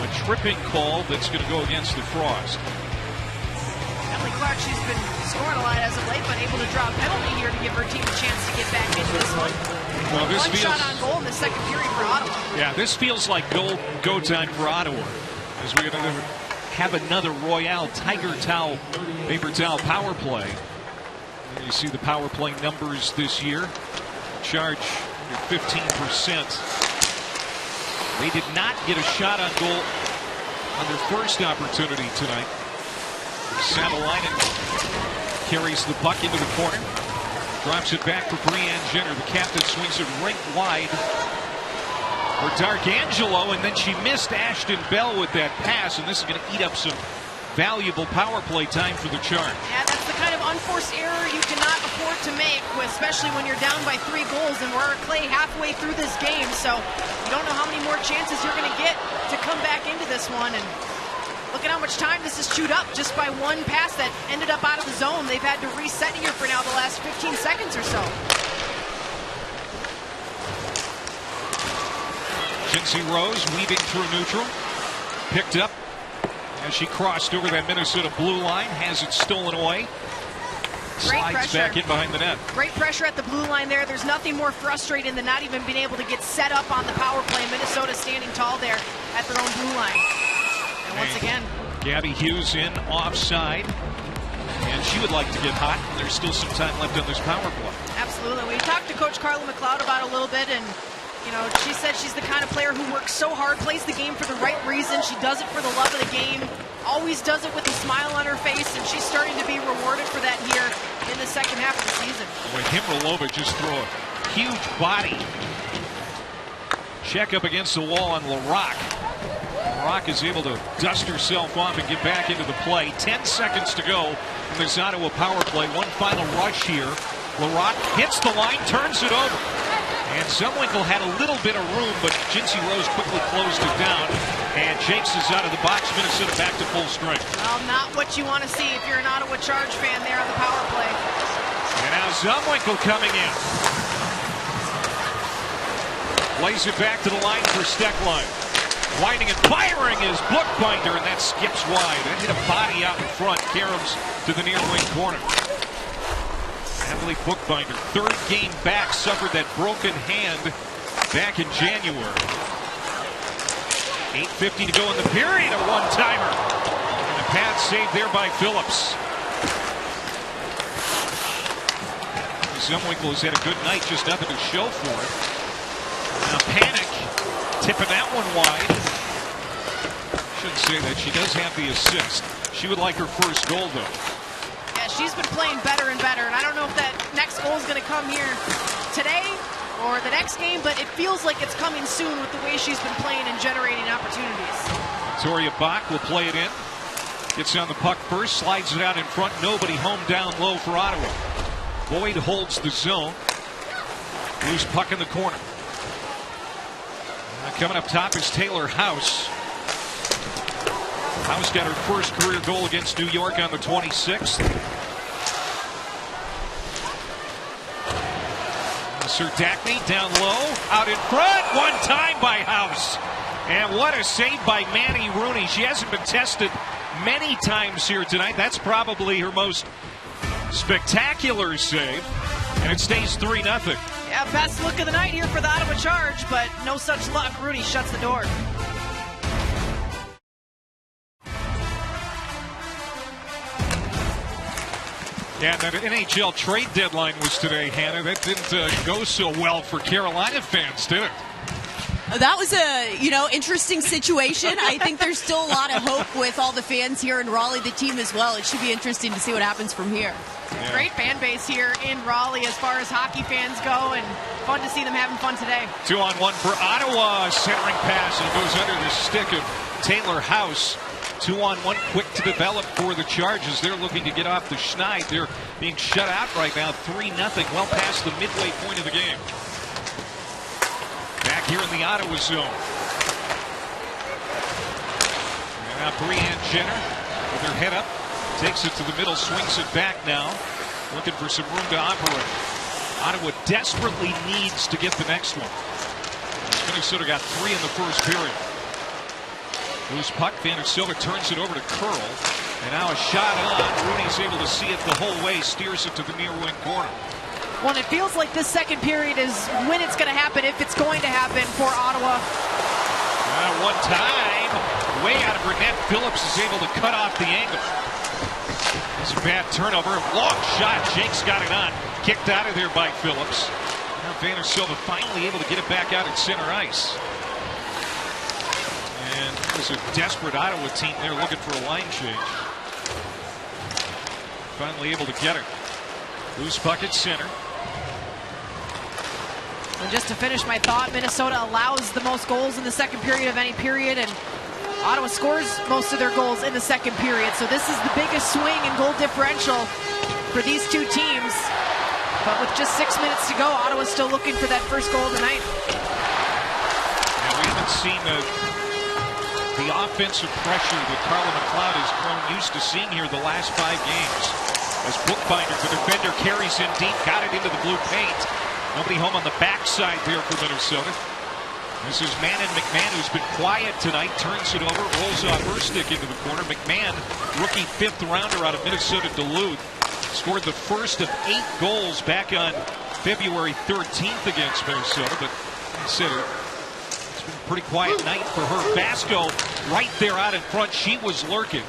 A tripping call that's going to go against the Frost. Emily Clark, she's been scoring a lot as of late, but able to draw a penalty here to give her team a chance to get back into this one. Well, this one shot on goal in the second period for Ottawa. Yeah, this feels like go time for Ottawa, as we're going to have another Royale Tiger Towel paper towel power play. And you see the power play numbers this year. Charge 15%. They did not get a shot on goal on their first opportunity tonight. Savalainen carries the puck into the corner. Drops it back for Brianne Jenner. The captain swings it rink wide for D'Arcangelo, and then she missed Ashton Bell with that pass, and this is going to eat up some valuable power play time for the Charge. Yeah, that's the kind of unforced error you cannot afford to make, especially when you're down by 3 goals, and we're Clay halfway through this game, so you don't know how many more chances you're going to get to come back into this one. And look at how much time this is chewed up just by one pass that ended up out of the zone. They've had to reset here for now the last 15 seconds or so. Jinsey Rose weaving through neutral. Picked up as she crossed over that Minnesota blue line. Has it stolen away. Slides back in behind the net. Great pressure at the blue line there. There's nothing more frustrating than not even being able to get set up on the power play. Minnesota standing tall there at their own blue line. And once again, Gabby Hughes in offside, and she would like to get hot. There's still some time left on this power play. Absolutely. We talked to Coach Carla McLeod about it a little bit, and you know, she said she's the kind of player who works so hard, plays the game for the right reason. She does it for the love of the game, always does it with a smile on her face, and she's starting to be rewarded for that here in the second half of the season. Boy, Himralova just throw a huge body check up against the wall on LaRock. LaRock is able to dust herself off and get back into the play. 10 seconds to go in this Ottawa power play. One final rush here. LaRock hits the line, turns it over. And Zumwinkle had a little bit of room, but Jinsey Rose quickly closed it down. And Jakes is out of the box. Minnesota back to full strength. Well, not what you want to see if you're an Ottawa Charge fan there on the power play. And now Zumwinkle coming in. Lays it back to the line for Steckline. Winding and firing is Bookbinder, and that skips wide. That hit a body out in front. Karams to the near wing corner. Natalie Bookbinder, 3rd game back, suffered that broken hand back in January. 8:50 to go in the period. A one-timer. And a pad saved there by Phillips. Zumwinkle has had a good night, just nothing to show for it. Now Panic tipping that one wide. Shouldn't say that. She does have the assist. She would like her first goal, though. Yeah, she's been playing better and better, and I don't know if that next goal is going to come here today or the next game, but it feels like it's coming soon with the way she's been playing and generating opportunities. Victoria Bach will play it in. Gets on the puck first, slides it out in front. Nobody home, down low for Ottawa. Boyd holds the zone. Loose puck in the corner. Coming up top is Taylor House. House got her first career goal against New York on the 26th. Serdachny down low, out in front, one time by House. And what a save by Manny Rooney. She hasn't been tested many times here tonight. That's probably her most spectacular save. And it stays 3-0. Yeah, best look of the night here for the Ottawa Charge, but no such luck. Rooney shuts the door. Yeah, that NHL trade deadline was today, Hannah. That didn't go so well for Carolina fans, did it? That was a, interesting situation. I think there's still a lot of hope with all the fans here in Raleigh, the team as well. It should be interesting to see what happens from here. Yeah. Great fan base here in Raleigh as far as hockey fans go, and fun to see them having fun today. 2-on-1 for Ottawa. Centering pass, and it goes under the stick of Taylor House. 2-on-1 quick to develop for the Chargers. They're looking to get off the schneid. They're being shut out right now, 3-0, well past the midway point of the game. Back here in the Ottawa zone. And now Breanne Jenner with her head up. Takes it to the middle, swings it back now. Looking for some room to operate. Ottawa desperately needs to get the next one. Minnesota got 3 in the first period. Loose puck, Silva turns it over to Curl. And now a shot on. Rooney's able to see it the whole way, steers it to the near wing corner. Well, it feels like this second period is when it's going to happen, if it's going to happen for Ottawa. One time, way out of her net, Phillips is able to cut off the angle. It's a bad turnover, long shot. Jenks got it on, kicked out of there by Phillips. Now Silva finally able to get it back out at center ice. And there's a desperate Ottawa team there looking for a line change. Finally able to get her. Loose puck at center. And just to finish my thought, Minnesota allows the most goals in the second period of any period, and Ottawa scores most of their goals in the second period. So this is the biggest swing in goal differential for these two teams. But with just 6 minutes to go, Ottawa's still looking for that first goal tonight. And we haven't seen the offensive pressure that Carla McLeod has grown used to seeing here the last 5 games. As Bookbinder, the defender, carries in deep, got it into the blue paint. Nobody home on the backside there for Minnesota. This is McMahon, who's been quiet tonight, turns it over, rolls off her stick into the corner. McMahon, rookie 5th rounder out of Minnesota Duluth, scored the first of 8 goals back on February 13th against Minnesota. But consider it's been a pretty quiet night for her. Vasco right there out in front. She was lurking.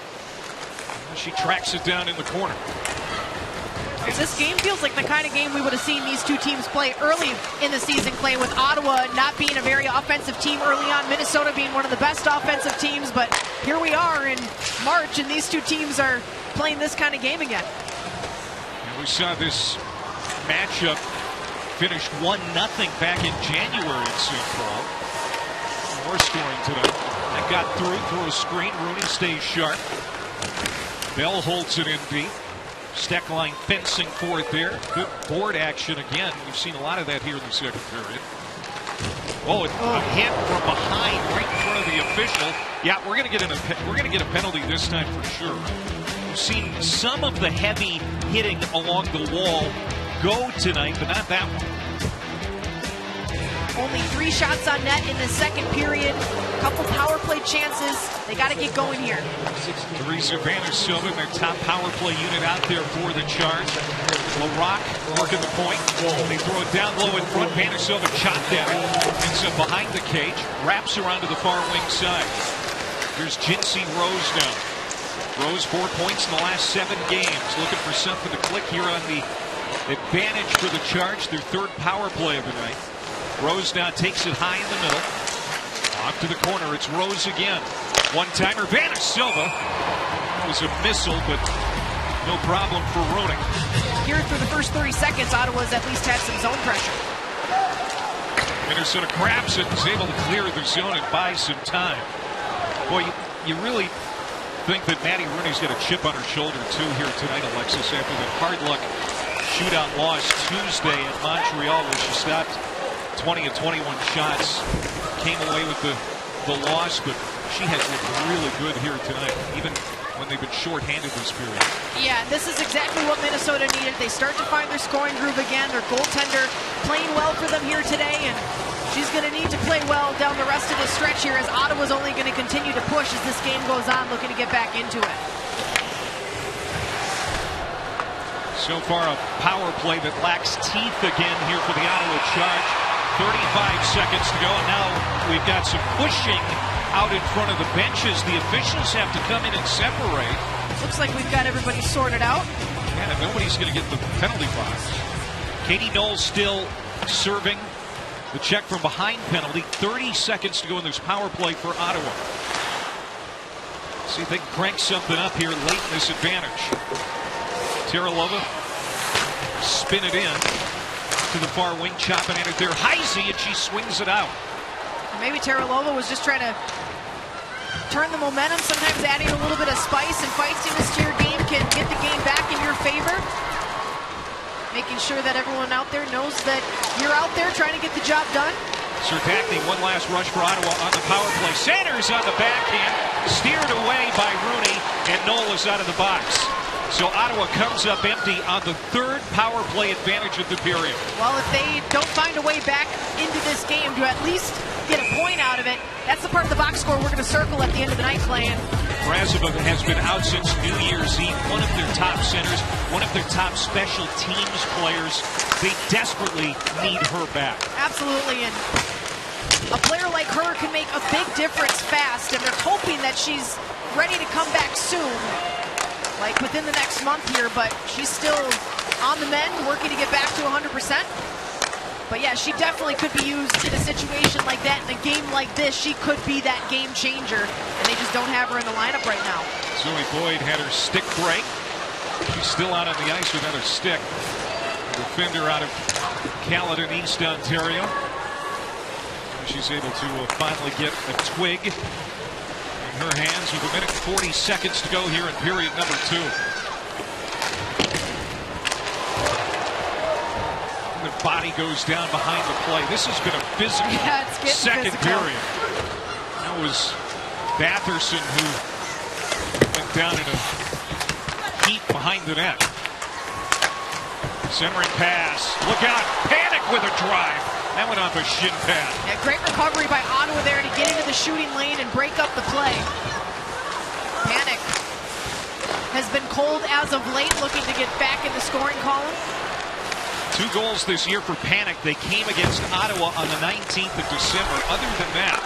She tracks it down in the corner. This game feels like the kind of game we would have seen these two teams play early in the season, Clay, with Ottawa not being a very offensive team early on, Minnesota being one of the best offensive teams. But here we are in March, and these two teams are playing this kind of game again. And we saw this matchup finish 1-0 back in January in St. Paul. More scoring tonight. That got through a screen. Rooney stays sharp. Bell holds it in deep. Steckline fencing for it there. Good board action again. We've seen a lot of that here in the second period. A hit from behind, right in front of the official. Yeah, we're going to get a penalty this time for sure. We've seen some of the heavy hitting along the wall go tonight, but not that one. Only 3 shots on net in the second period. A couple power play chances. They got to get going here. Teresa Silva, their top power play unit out there for the Charge. LaRock working the point. They throw it down low in front. Silva chopped at it. Ends up behind the cage. Wraps around to the far wing side. Here's Jinsey Rose now. Rose 4 points in the last 7 games. Looking for something to click here on the advantage for the Charge. Their 3rd power play of the night. Rose now takes it high in the middle. Off to the corner. It's Rose again. One-timer. Silva. That was a missile, but no problem for Rooney. Here through the first 30 seconds, Ottawa's at least had some zone pressure. Minnesota grabs it and is able to clear the zone and buy some time. Boy, you really think that Maddie Rooney's got a chip on her shoulder, too, here tonight, Alexis, after the hard luck shootout loss Tuesday in Montreal, where she stopped 20 of 21 shots, came away with the loss, but she has looked really good here tonight, even when they've been shorthanded this period. Yeah, this is exactly what Minnesota needed. They start to find their scoring groove again. Their goaltender playing well for them here today, and she's going to need to play well down the rest of the stretch here, as Ottawa's only going to continue to push as this game goes on, looking to get back into it. So far, a power play that lacks teeth again here for the Ottawa Charge. 35 seconds to go, and now we've got some pushing out in front of the benches. The officials have to come in and separate. Looks like we've got everybody sorted out. Yeah, nobody's going to get the penalty box. Katie Knowles still serving The check from behind penalty. 30 seconds to go in this power play for Ottawa. See if they can crank something up here late in this advantage. Teralova spin it in to the far wing, chopping at it there. Heisey, and she swings it out. Maybe Teralova was just trying to turn the momentum. Sometimes adding a little bit of spice and feistiness to your game can get the game back in your favor. Making sure that everyone out there knows that you're out there trying to get the job done. Sertagny, one last rush for Ottawa on the power play. Sanders on the backhand, steered away by Rooney, and Knoll is out of the box. So Ottawa comes up empty on the third power play advantage of the period. Well, if they don't find a way back into this game to at least get a point out of it, that's the part of the box score we're going to circle at the end of the night playing. Razova has been out since New Year's Eve. One of their top centers, one of their top special teams players. They desperately need her back. Absolutely, and a player like her can make a big difference fast, and they're hoping that she's ready to come back soon, like within the next month here, but she's still on the mend, working to get back to 100%. But yeah, she definitely could be used in a situation like that. In a game like this, she could be that game changer, and they just don't have her in the lineup right now. Zoe Boyd had her stick break. She's still out on the ice without her stick. The defender out of Caledon, East Ontario. She's able to finally get a twig in her hands with 1 minute and 40 seconds to go here in period number 2. The body goes down behind the play. This has been a physical second period. That was Batherson who went down in a heap behind the net. Centering pass. Look out. Panic with a drive. That went off a shin pad. Yeah, great recovery by Ottawa there to get into the shooting lane and break up the play. Panic has been cold as of late, looking to get back in the scoring column. 2 goals this year for Panic. They came against Ottawa on the 19th of December. Other than that,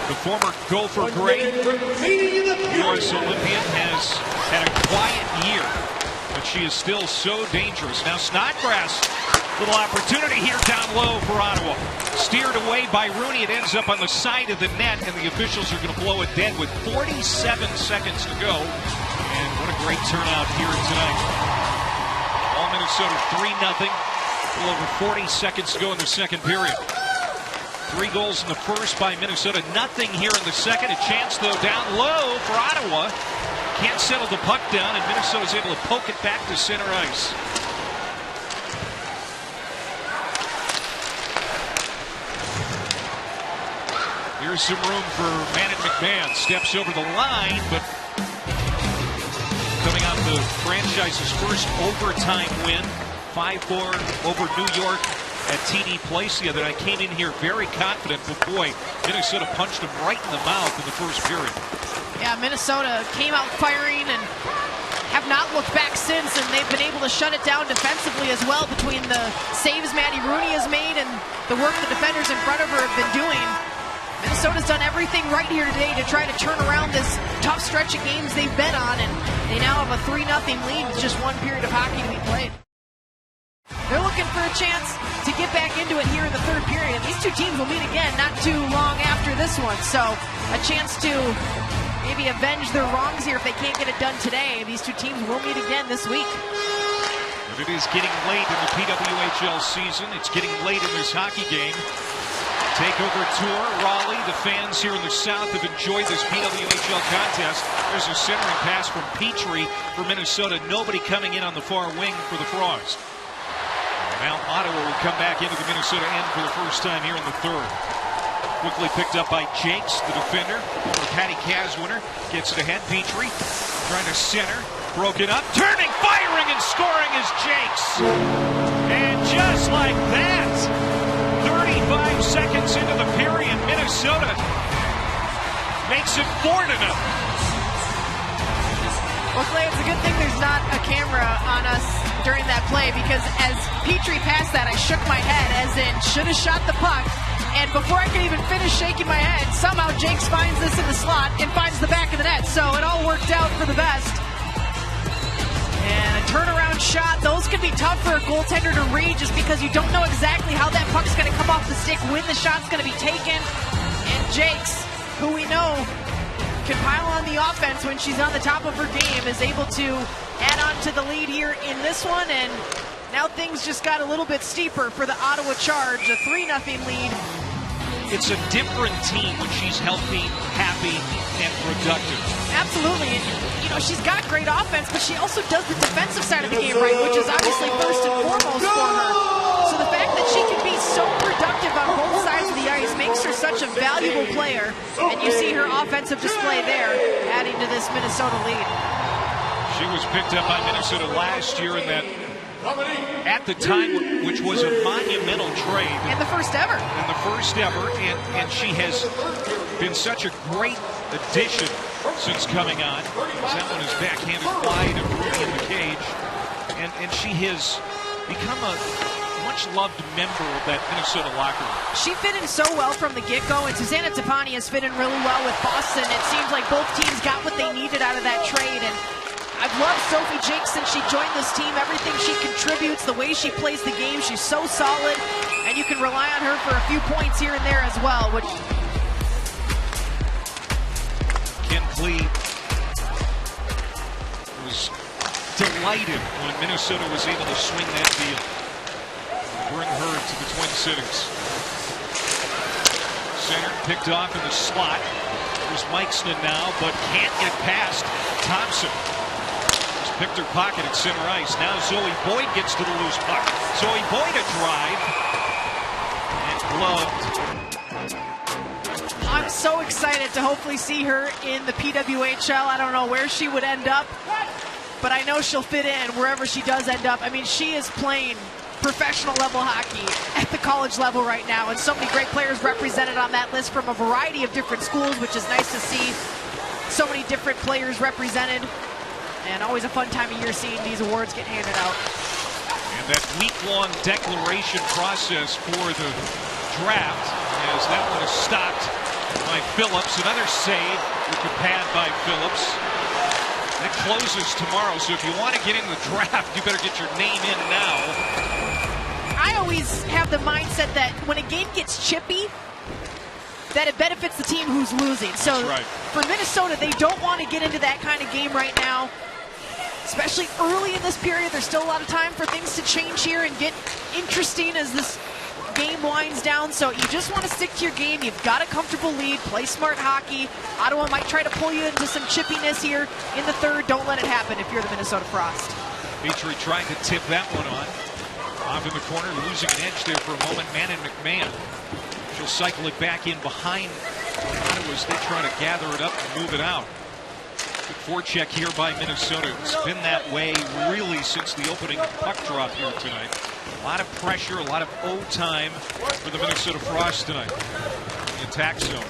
the former Gopher great, U.S. Olympian, has had a quiet year, but she is still so dangerous. Now Snodgrass, little opportunity here down low for Ottawa. Steered away by Rooney. It ends up on the side of the net, and the officials are going to blow it dead with 47 seconds to go. And what a great turnout here tonight. All Minnesota 3-0. A little over 40 seconds to go in the second period. 3 goals in the first by Minnesota. Nothing here in the second. A chance, though, down low for Ottawa. Can't settle the puck down, and Minnesota's able to poke it back to center ice. Here's some room for Manon McMahon. Steps over the line, but coming off the franchise's first overtime win. 5-4 over New York at TD Place the other night. Came in here very confident, but boy, Minnesota punched them right in the mouth in the first period. Yeah, Minnesota came out firing and have not looked back since, and they've been able to shut it down defensively as well between the saves Maddie Rooney has made and the work the defenders in front of her have been doing. Minnesota's done everything right here today to try to turn around this tough stretch of games they've been on, and they now have a 3-0 lead with just 1 period of hockey to be played. They're looking for a chance to get back into it here in the third period. These 2 teams will meet again not too long after this one, so a chance to maybe avenge their wrongs here if they can't get it done today. These 2 teams will meet again this week. But it is getting late in the PWHL season. It's getting late in this hockey game. Takeover tour, Raleigh. The fans here in the South have enjoyed this PWHL contest. There's a centering pass from Petrie for Minnesota. Nobody coming in on the far wing for the Frogs. Now Ottawa will come back into the Minnesota end for the first time here in the third. Quickly picked up by Jakes, the defender. Patty Caswinner gets it ahead. Petrie trying to center. Broken up. Turning, firing, and scoring is Jakes. And just like that, 35 seconds into the period, Minnesota makes it 4-0. Well, Clay, it's a good thing there's not a camera on us during that play, because as Petrie passed that, I shook my head as in should have shot the puck. And before I could even finish shaking my head, somehow Jakes finds this in the slot and finds the back of the net. So it all worked out for the best. And a turnaround shot, those can be tough for a goaltender to read just because you don't know exactly how that puck's going to come off the stick, when the shot's going to be taken. And Jakes, who we know can pile on the offense when she's on the top of her game, is able to add on to the lead here in this one. And now things just got a little bit steeper for the Ottawa Charge, a 3-0 lead. It's a different team when she's healthy, happy, and productive. Absolutely. And, you know, she's got great offense, but she also does the defensive side of the game right, which is obviously first and foremost for her. So the fact that she can be so productive on both sides of the ice makes her such a valuable player. And you see her offensive display there, adding to this Minnesota lead. She was picked up by Minnesota last year in that, at the time, which was a monumental trade. And the first ever. And she has been such a great addition since coming on. That one is backhanded wide and Ruby in the cage. And she has become a much-loved member of that Minnesota locker room. She fit in so well from the get-go, and Susanna Tapani has fit in really well with Boston. It seems like both teams got what they needed out of that trade, and I've loved Sophie Jakes since she joined this team. Everything she contributes, the way she plays the game, she's so solid, and you can rely on her for a few points here and there as well. Ken Clee was delighted when Minnesota was able to swing that deal and bring her to the Twin Cities. Center picked off in the slot. There's Mikeston now, but can't get past Thompson. Picked her pocket at center ice. Now Zoe Boyd gets to the loose puck. Zoe Boyd a drive. And gloved. I'm so excited to hopefully see her in the PWHL. I don't know where she would end up, but I know she'll fit in wherever she does end up. I mean, she is playing professional level hockey at the college level right now, and so many great players represented on that list from a variety of different schools, which is nice to see. So many different players represented. And always a fun time of year seeing these awards get handed out. And that week-long declaration process for the draft, as that one is stopped by Phillips. Another save with the pad by Phillips. That closes tomorrow, so if you want to get in the draft, you better get your name in now. I always have the mindset that when a game gets chippy, that it benefits the team who's losing. So right. For Minnesota, they don't want to get into that kind of game right now. Especially early in this period, there's still a lot of time for things to change here and get interesting as this game winds down. So you just want to stick to your game. You've got a comfortable lead. Play smart hockey. Ottawa might try to pull you into some chippiness here in the third. Don't let it happen if you're the Minnesota Frost. Petrie trying to tip that one on. Off in the corner, losing an edge there for a moment. Manon McMahon. She'll cycle it back in behind Ottawa as they try to gather it up and move it out. Good forecheck here by Minnesota. It's been that way really since the opening puck drop here tonight. A lot of pressure, a lot of O-time for the Minnesota Frost tonight in the attack zone.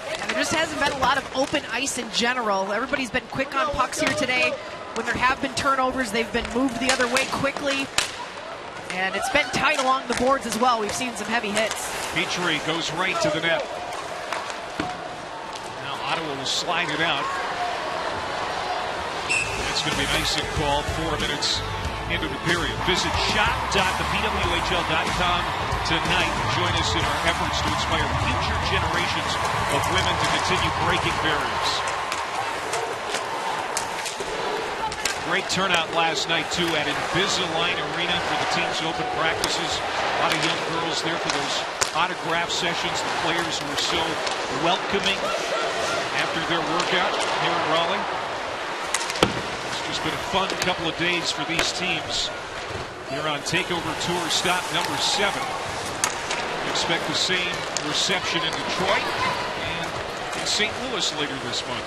And there just hasn't been a lot of open ice in general. Everybody's been quick on pucks here today. When there have been turnovers, they've been moved the other way quickly. And it's been tight along the boards as well. We've seen some heavy hits. Petrie goes right to the net. Now Ottawa will slide it out. It's going to be an icing call 4 minutes into the period. Visit shop.thepwhl.com tonight and join us in our efforts to inspire future generations of women to continue breaking barriers. Great turnout last night, too, at Invisalign Arena for the team's open practices. A lot of young girls there for those autograph sessions. The players were so welcoming after their workout here in Raleigh. It's been a fun couple of days for these teams here on Takeover Tour stop number 7. We expect the same reception in Detroit and in St. Louis later this month.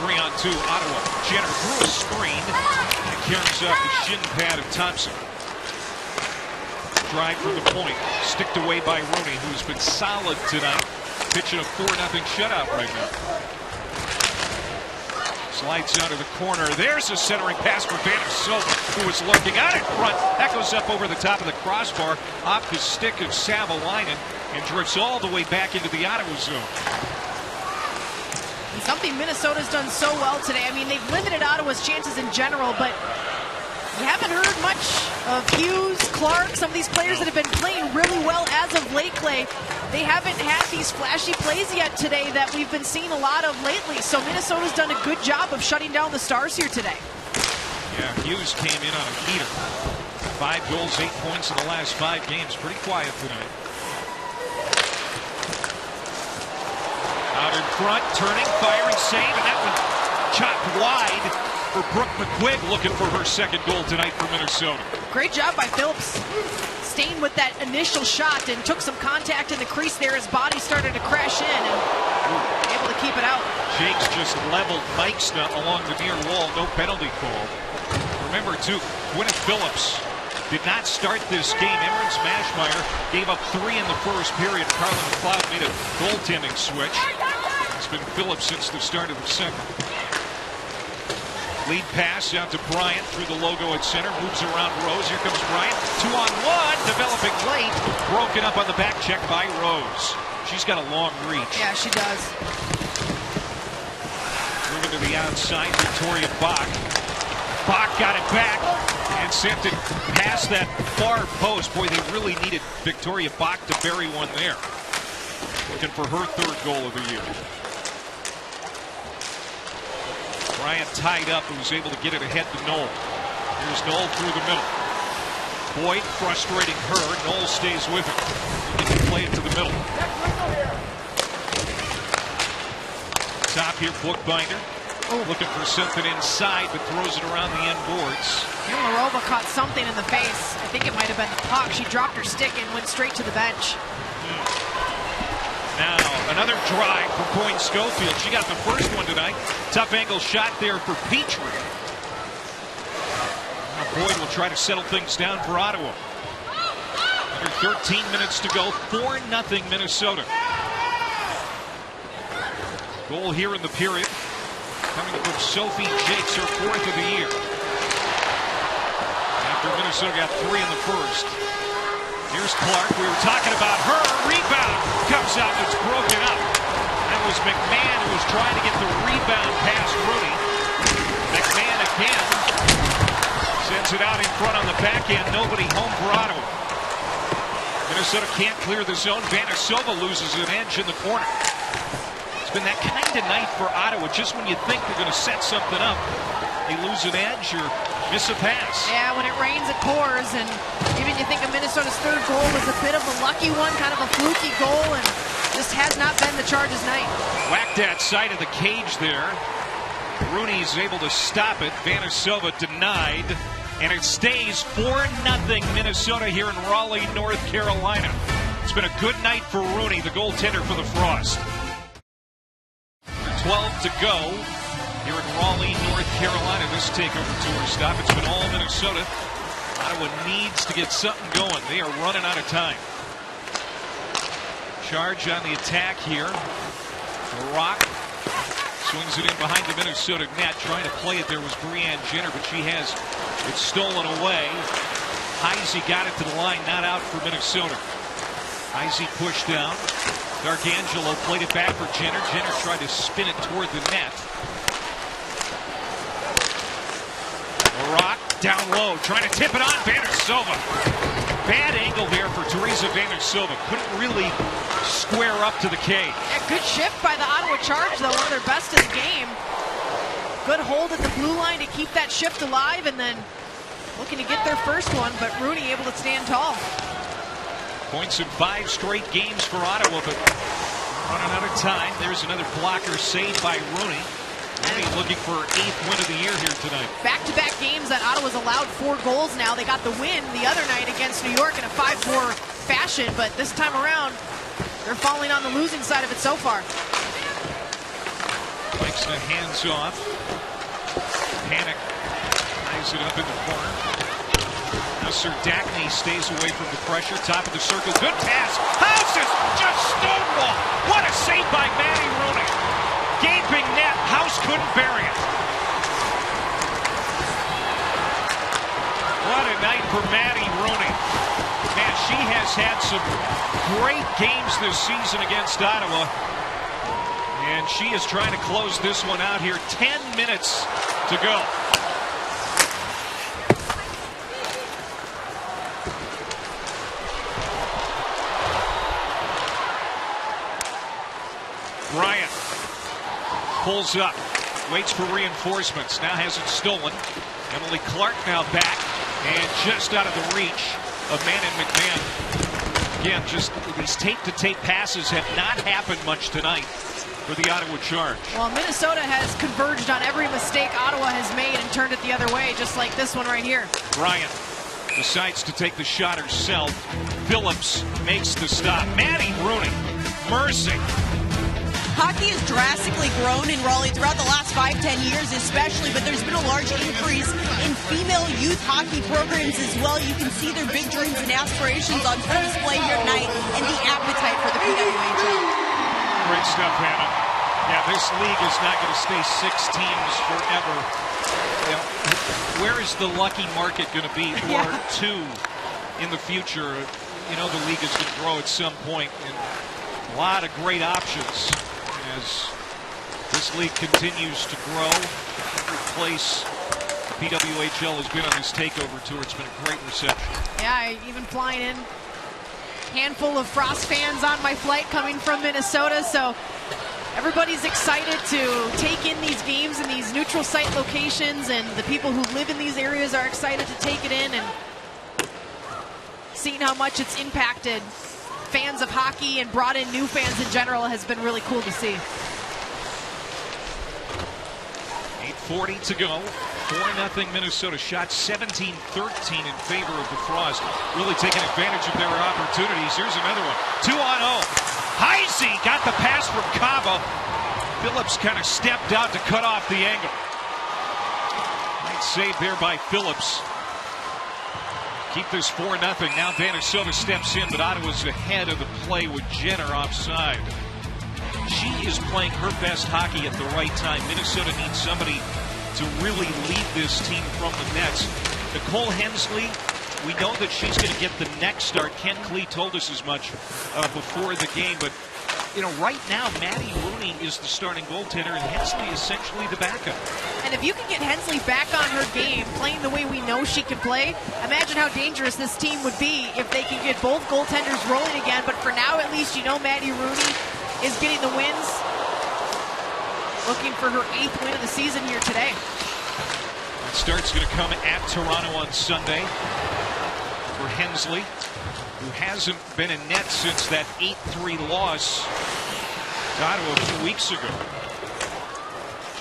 3-on-2 Ottawa. Jenner through a screen and carries off the shin pad of Thompson. Drive from the point, sticked away by Rooney, who's been solid tonight, pitching a 4-0 shutout right now. Slides down to the corner. There's a centering pass for Vanna Silva, who was lurking out in front. That goes up over the top of the crossbar, off the stick of Savalainen, and drifts all the way back into the Ottawa zone. something Minnesota's done so well today. I mean, they've limited Ottawa's chances in general, but we haven't heard much of Hughes, Clark, some of these players that have been playing really well as of late, Clay. They haven't had these flashy plays yet today that we've been seeing a lot of lately. So Minnesota's done a good job of shutting down the Stars here today. Yeah, Hughes came in on a heater. 5 goals, 8 points in the last 5 games. Pretty quiet tonight. Out in front, turning, firing, save, and that one chopped wide for Brooke McQuigg, looking for her second goal tonight for Minnesota. Great job by Phillips, staying with that initial shot and took some contact in the crease there. His body started to crash in and able to keep it out. Jakes just leveled Meixna along the near wall. No penalty call. Remember, too, Gwyneth Phillips did not start this game. Erin Smashmeyer gave up 3 in the first period. Carla McLeod made a goaltending switch. It's been Phillips since the start of the second. Lead pass out to Bryant through the logo at center. Moves around Rose. Here comes Bryant. 2-on-1. Developing late. Broken up on the back check by Rose. She's got a long reach. Yeah, she does. Moving to the outside. Victoria Bach. Bach got it back and sent it past that far post. Boy, they really needed Victoria Bach to bury one there. Looking for her 3rd goal of the year. Bryant tied up and was able to get it ahead to Knoll. Here's Knoll through the middle. Boyd frustrating her. Knoll stays with it. He can play it to the middle. Top here, Bookbinder. Looking for something inside, but throws it around the end boards. Larova caught something in the face. I think it might have been the puck. She dropped her stick and went straight to the bench. Now, another drive for Boyd Schofield. She got the first one tonight. Tough angle shot there for Petrie. Now Boyd will try to settle things down for Ottawa. Under 13 minutes to go. 4-0 Minnesota. Goal here in the period. Coming from Sophie Jakes, her 4th of the year. After Minnesota got 3 in the first. Here's Clark. We were talking about her. Rebound comes out and it's broken up. That was McMahon who was trying to get the rebound past Rooney. McMahon again sends it out in front on the back end. Nobody home for Ottawa. Minnesota can't clear the zone. Vanasova loses an edge in the corner. It's been that kind of night for Ottawa. Just when you think they're going to set something up, they lose an edge or miss a pass. Yeah, when it rains, it pours. And even you think of Minnesota's 3rd goal was a bit of a lucky one, kind of a fluky goal, and just has not been the Chargers' night. Whacked that side of the cage there. Rooney's able to stop it. Vanasova denied. And it stays 4-0 Minnesota here in Raleigh, North Carolina. It's been a good night for Rooney, the goaltender for the Frost. 12 to go here in Raleigh, North Carolina. This takeover tour stop. It's been all Minnesota. Ottawa needs to get something going. They are running out of time. Charge on the attack here. Rock swings it in behind the Minnesota net. Trying to play it there was Brianne Jenner, but she has it stolen away. Heisey got it to the line, not out for Minnesota. Heisey pushed down. D'Arcangelo played it back for Jenner. Jenner tried to spin it toward the net. Rock down low, trying to tip it on Vanasova. Bad angle there for Teresa Vanasova. Couldn't really square up to the cage. Yeah, good shift by the Ottawa Charge, though, one of their best in the game. Good hold at the blue line to keep that shift alive, and then looking to get their first one, but Rooney able to stand tall. Points in 5 straight games for Ottawa, but running out of time. There's another blocker saved by Rooney. Rooney looking for her 8th win of the year here tonight. Back-to-back games that Ottawa's allowed 4 goals now. They got the win the other night against New York in a 5-4 fashion, but this time around, they're falling on the losing side of it so far. Likes the hands off. Panic ties it up in the corner. Now Serdachny stays away from the pressure. Top of the circle. Good pass. Houses just stonewall. What a save by Maddie Rooney. Gaping net. House couldn't bury it. What a night for Maddie Rooney. Man, she has had some great games this season against Ottawa. And she is trying to close this one out here. 10 minutes to go. Bryant pulls up, waits for reinforcements, now has it stolen. Emily Clark now back, and just out of the reach of Manon McMahon. Again, just these tape-to-tape passes have not happened much tonight for the Ottawa Charge. Well, Minnesota has converged on every mistake Ottawa has made and turned it the other way, just like this one right here. Bryant decides to take the shot herself. Phillips makes the stop. Maddie Rooney, mercy. Hockey has drastically grown in Raleigh throughout the last 5-10 years especially, but there's been a large increase in female youth hockey programs as well. You can see their big dreams and aspirations on full display here tonight and the appetite for the PWHL. Great stuff, Hannah. Yeah, this league is not going to stay 6 teams forever. You know, where is the lucky market going to be for 2 in the future? You know, the league is going to grow at some point, and a lot of great options as this league continues to grow. Every place the PWHL has been on this takeover tour, it's been a great reception. Yeah, even flying in. Handful of Frost fans on my flight coming from Minnesota, so everybody's excited to take in these games in these neutral site locations, and the people who live in these areas are excited to take it in, and seeing how much it's impacted fans of hockey and brought in new fans in general has been really cool to see. 8:40 to go. 4-0 Minnesota. Shot 17-13 in favor of the Frost. Really taking advantage of their opportunities. Here's another one. 2-on-0. Heisey got the pass from Cava. Phillips kind of stepped out to cut off the angle. Nice save there by Phillips. Keep this 4-0. Now Minnesota steps in, but Ottawa's ahead of the play with Jenner offside. She is playing her best hockey at the right time. Minnesota needs somebody to really lead this team from the nets. Nicole Hensley, we know that she's going to get the next start. Ken Klee told us as much before the game, but you know, right now, Maddie Rooney is the starting goaltender, and Hensley essentially the backup. And if you can get Hensley back on her game, playing the way we know she can play, imagine how dangerous this team would be if they can get both goaltenders rolling again. But for now, at least, you know Maddie Rooney is getting the wins. Looking for her 8th win of the season here today. That start's going to come at Toronto on Sunday for Hensley, who hasn't been in net since that 8-3 loss to Ottawa a few weeks ago.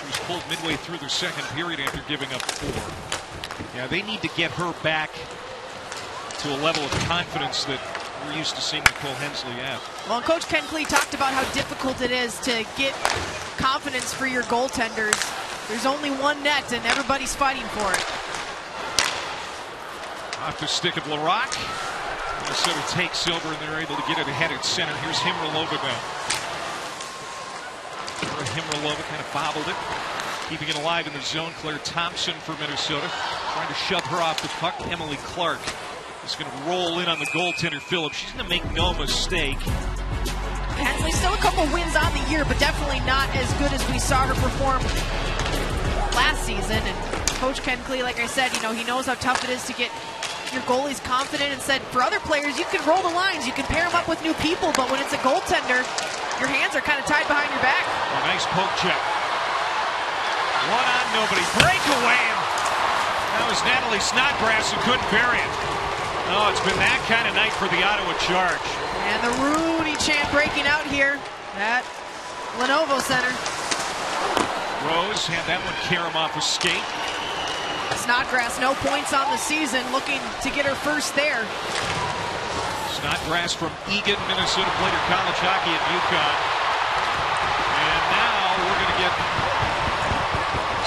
She was pulled midway through the second period after giving up 4. Yeah, they need to get her back to a level of confidence that we're used to seeing Nicole Hensley at. Well, Coach Ken Klee talked about how difficult it is to get confidence for your goaltenders. There's only one net, and everybody's fighting for it. Off the stick of Larocque. Minnesota takes over, and they're able to get it ahead at center. Here's Himralova now. Himralova kind of bobbled it, keeping it alive in the zone. Claire Thompson for Minnesota, trying to shove her off the puck. Emily Clark is going to roll in on the goaltender Phillips. She's going to make no mistake. Hensley still a couple wins on the year, but definitely not as good as we saw her perform last season. And Coach Ken Klee, like I said, you know, he knows how tough it is to get your goalies confident, and said for other players, you can roll the lines, you can pair them up with new people, but when it's a goaltender, your hands are kind of tied behind your back. A nice poke check. One on nobody. Breakaway. That was Natalie Snodgrass who couldn't bury it. Oh, it's been that kind of night for the Ottawa Charge. And the Rooney chant breaking out here at Lenovo Center. Rose had that one carom off a skate. Snodgrass, no points on the season, looking to get her first there. Snodgrass from Eagan, Minnesota, played her college hockey at UConn. And now we're going to get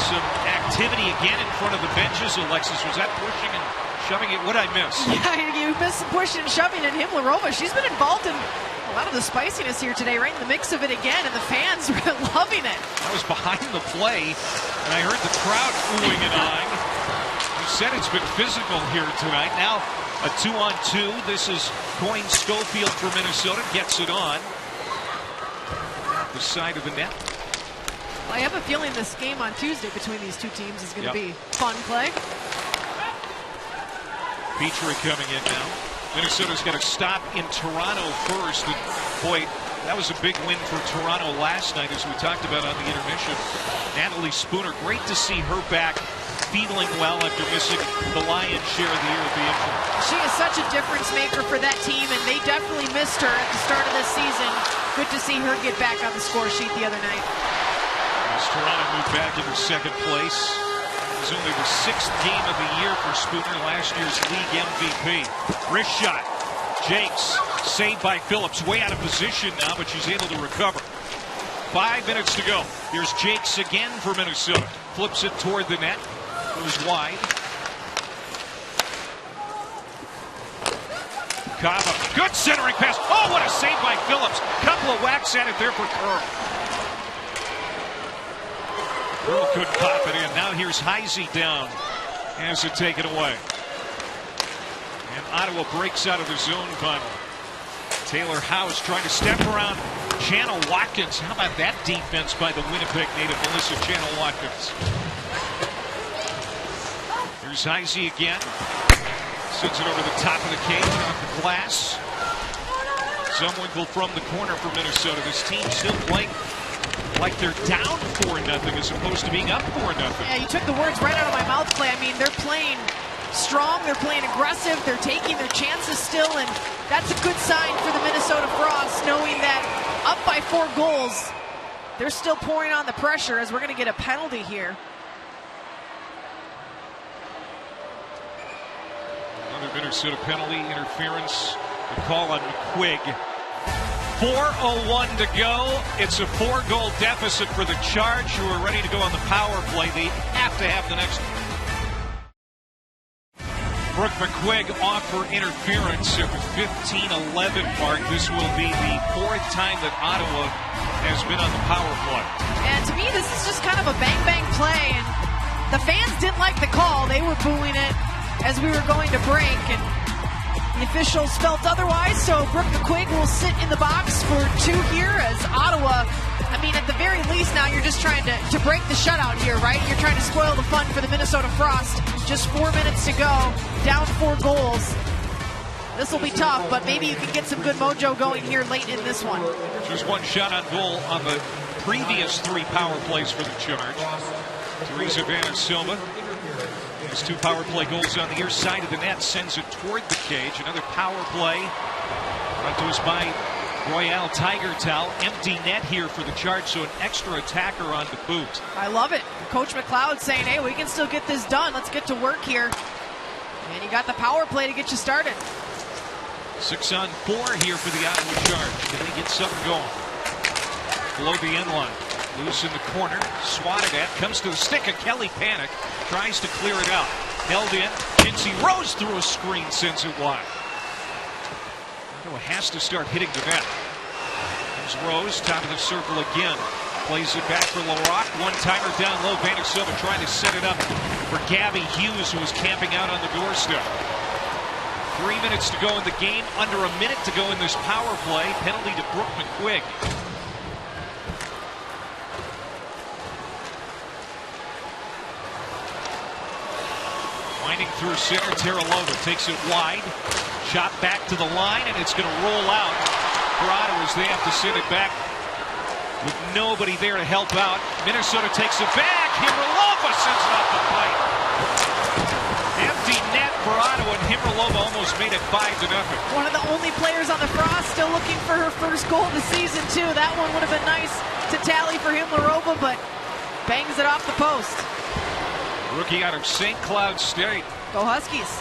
some activity again in front of the benches. Alexis, was that pushing and shoving it? What did I miss? Yeah, you missed some pushing and shoving in Himlarova. She's been involved in a lot of the spiciness here today, right in the mix of it again, and the fans are loving it. I was behind the play, and I heard the crowd oohing and ahhing. You said it's been physical here tonight. Now a 2-on-2. This is Coyne Schofield for Minnesota. Gets it on the side of the net. I have a feeling this game on Tuesday between these two teams is going to be fun play. Petrie coming in now. Minnesota's got to stop in Toronto first. And boy, that was a big win for Toronto last night, as we talked about on the intermission. Natalie Spooner, great to see her back, feeling well after missing the lion's share of the year with the injury. She is such a difference maker for that team, and they definitely missed her at the start of this season. Good to see her get back on the score sheet the other night. As Toronto moved back into second place. It was only the 6th game of the year for Spooner, last year's league MVP. Wrist shot. Jakes, saved by Phillips, way out of position now, but she's able to recover. 5 minutes to go. Here's Jakes again for Minnesota. Flips it toward the net. Goes wide. Kava, good centering pass. Oh, what a save by Phillips. Couple of whacks at it there for Curl. Curl couldn't pop it in. Now here's Heisey down. Has it taken away. And Ottawa breaks out of the zone finally. Taylor House trying to step around Channel Watkins. How about that defense by the Winnipeg native Melissa Channel Watkins? Here's Heisey again. Sends it over the top of the cage off the glass. Zumwinkle from the corner for Minnesota. This team still playing like they're down 4-0 as opposed to being up 4-0. Yeah, you took the words right out of my mouth, Clay. I mean, they're playing strong, they're playing aggressive, they're taking their chances still, and that's a good sign for the Minnesota Frost, knowing that up by 4 goals, they're still pouring on the pressure, as we're going to get a penalty here. Another Minnesota penalty, interference, the call on McQuigg. 4:01 to go. It's a 4-goal deficit for the Charge, who are ready to go on the power play. They have to have the next. Brooke McQuigg off for interference at the 15-11 mark. This will be the 4th time that Ottawa has been on the power play. And to me, this is just kind of a bang-bang play, and the fans didn't like the call. They were booing it as we were going to break, and the officials felt otherwise, so Brooke McQuigg will sit in the box for 2 here as Ottawa, I mean, at the very least now you're just trying to break the shutout here, right? You're trying to spoil the fun for the Minnesota Frost. Just 4 minutes to go, down 4 goals. This will be tough, but maybe you can get some good mojo going here late in this one. Just 1 shot on goal on the previous 3 power plays for the Charge. Teresa Vanna Silva. His 2 power play goals on the near side of the net, sends it toward the cage. Another power play brought to us by Royale Tiger Towel. Empty net here for the Charge, so an extra attacker on the boot. I love it. Coach McLeod saying, hey, we can still get this done. Let's get to work here. And you got the power play to get you started. 6-on-4 here for the Ottawa Charge. Can they get something going? Below the end line. Loose in the corner, swatted at, comes to the stick of Kelly Panic, tries to clear it out. Held in, Jinsey Rose through a screen, sends it wide. Ottawa has to start hitting the net. There's Rose, top of the circle again. Plays it back for LaRocque, one-timer down low. Vanna Silva trying to set it up for Gabby Hughes, who was camping out on the doorstep. 3 minutes to go in the game, under a minute to go in this power play. Penalty to Brooke McQuigg. Winding through center, Terralova takes it wide. Shot back to the line, and it's going to roll out for Ottawa as they have to send it back with nobody there to help out. Minnesota takes it back. Himralova sends it off the pipe. Empty net for Ottawa, and Himralova almost made it 5-0. One of the only players on the Frost still looking for her first goal of the season, too. That one would have been nice to tally for Himralova, but bangs it off the post. Rookie out of St. Cloud State. Go Huskies.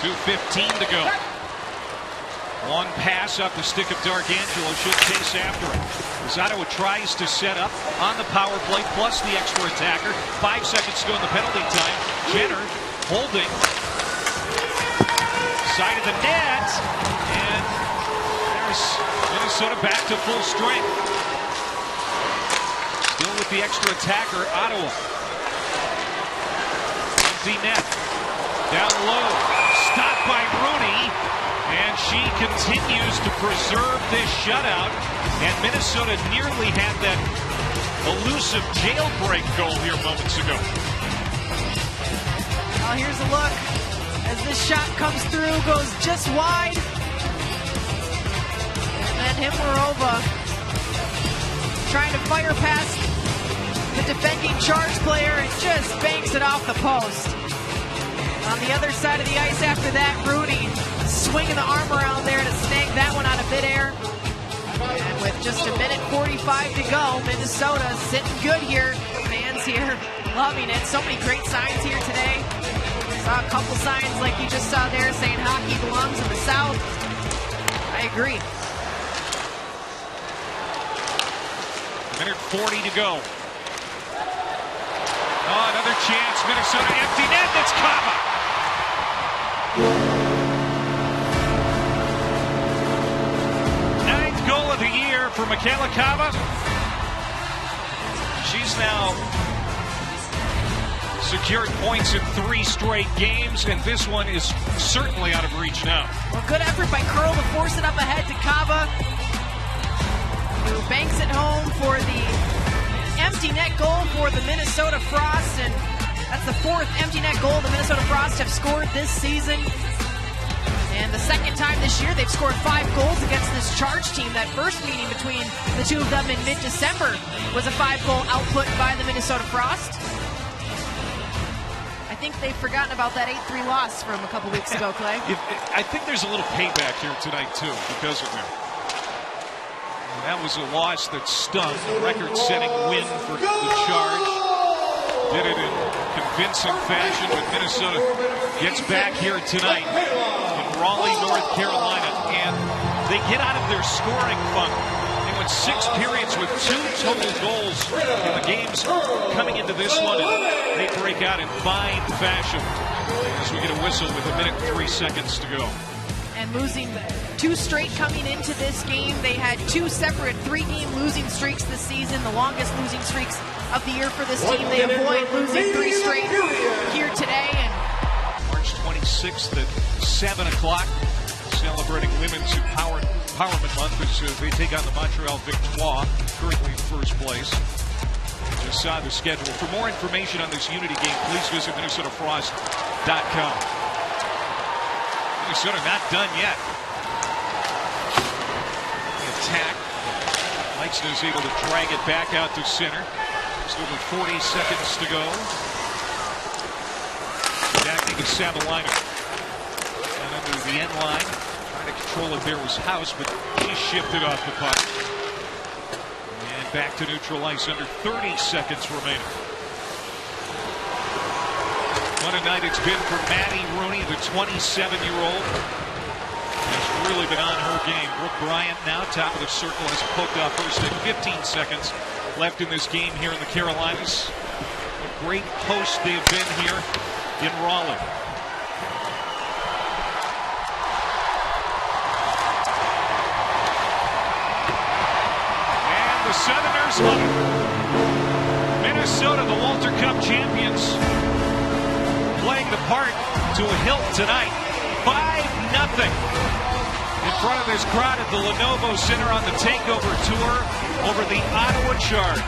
2:15 to go. Long pass up the stick of D'Arcangelo. Should chase after it. As Ottawa tries to set up on the power play plus the extra attacker. 5 seconds to go in the penalty time. Jenner holding. Side of the net. And there's Minnesota back to full strength. Still with the extra attacker, Ottawa. Empty net. Down low. Stopped by Rooney. And she continues to preserve this shutout. And Minnesota nearly had that elusive jailbreak goal here moments ago. Well, here's a look as this shot comes through, goes just wide. And then Himlerova trying to fire past the defending Charge player and just banks it off the post. On the other side of the ice after that, Rudy swinging the arm around there to snag that one out of midair. And with just a minute 45 to go, Minnesota sitting good here. Fans here loving it. So many great signs here today. Saw a couple signs like you just saw there saying hockey belongs in the South. I agree. Minute 40 to go. Oh, another chance. Minnesota empty net. That's Kava. Ninth goal of the year for Michaela Kava. She's now secured points in 3 straight games, and this one is certainly out of reach now. Well, good effort by Curl to force it up ahead to Kava, who banks it home for the empty net goal for the Minnesota Frost, and that's the 4th empty net goal the Minnesota Frost have scored this season. And the second time this year they've scored 5 goals against this Charge team. That first meeting between the two of them in mid-December was a 5-goal output by the Minnesota Frost. I think they've forgotten about that 8-3 loss from a couple weeks ago, Clay. I think there's a little payback here tonight, too, because of that. That was a loss that stung. A record-setting win for the Charge. Did it in convincing fashion, but Minnesota gets back here tonight in Raleigh, North Carolina, and they get out of their scoring funk. They went 6 periods with 2 total goals in the games coming into this one, and they break out in fine fashion as we get a whistle with a minute and 3 seconds to go. And losing 2 straight coming into this game. They had 2 separate 3-game losing streaks this season, the longest losing streaks of the year for this team. They avoid losing 3 straight here today. And March 26th at 7 o'clock, celebrating Women's Empowerment Month as they take on the Montreal Victoire, currently in first place. Just saw the schedule. For more information on this Unity game, please visit MinnesotaFrost.com. Minnesota not done yet. The attack. Langston is able to drag it back out to center. Just over 40 seconds to go. Jackie to Savalainen. And under the end line. Trying to control it there was House, but she shifted off the puck. And back to neutral ice under 30 seconds remaining. What a night it's been for Maddie Rooney, the 27-year-old. Has really been on her game. Brooke Bryant now top of the circle, has poked off first at 15 seconds left in this game here in the Carolinas. A great host they have been here in Raleigh. And the Southerners love it. Minnesota, the Walter Cup champions, playing the part to a hilt tonight. 5-0 in front of this crowd at the Lenovo Center on the takeover tour over the Ottawa Charge.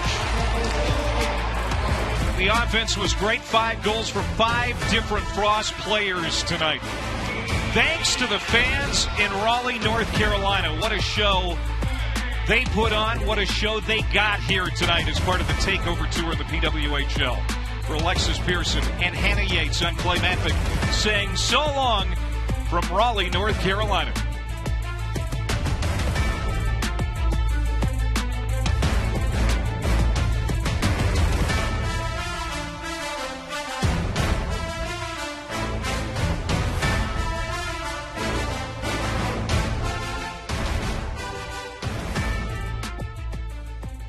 The offense was great. 5 goals for 5 different Frost players tonight. Thanks to the fans in Raleigh, North Carolina. What a show they put on. What a show they got here tonight as part of the takeover tour of the PWHL. For Alexis Pearson and Hannah Yates, I'm Clay Matvick saying so long from Raleigh, North Carolina.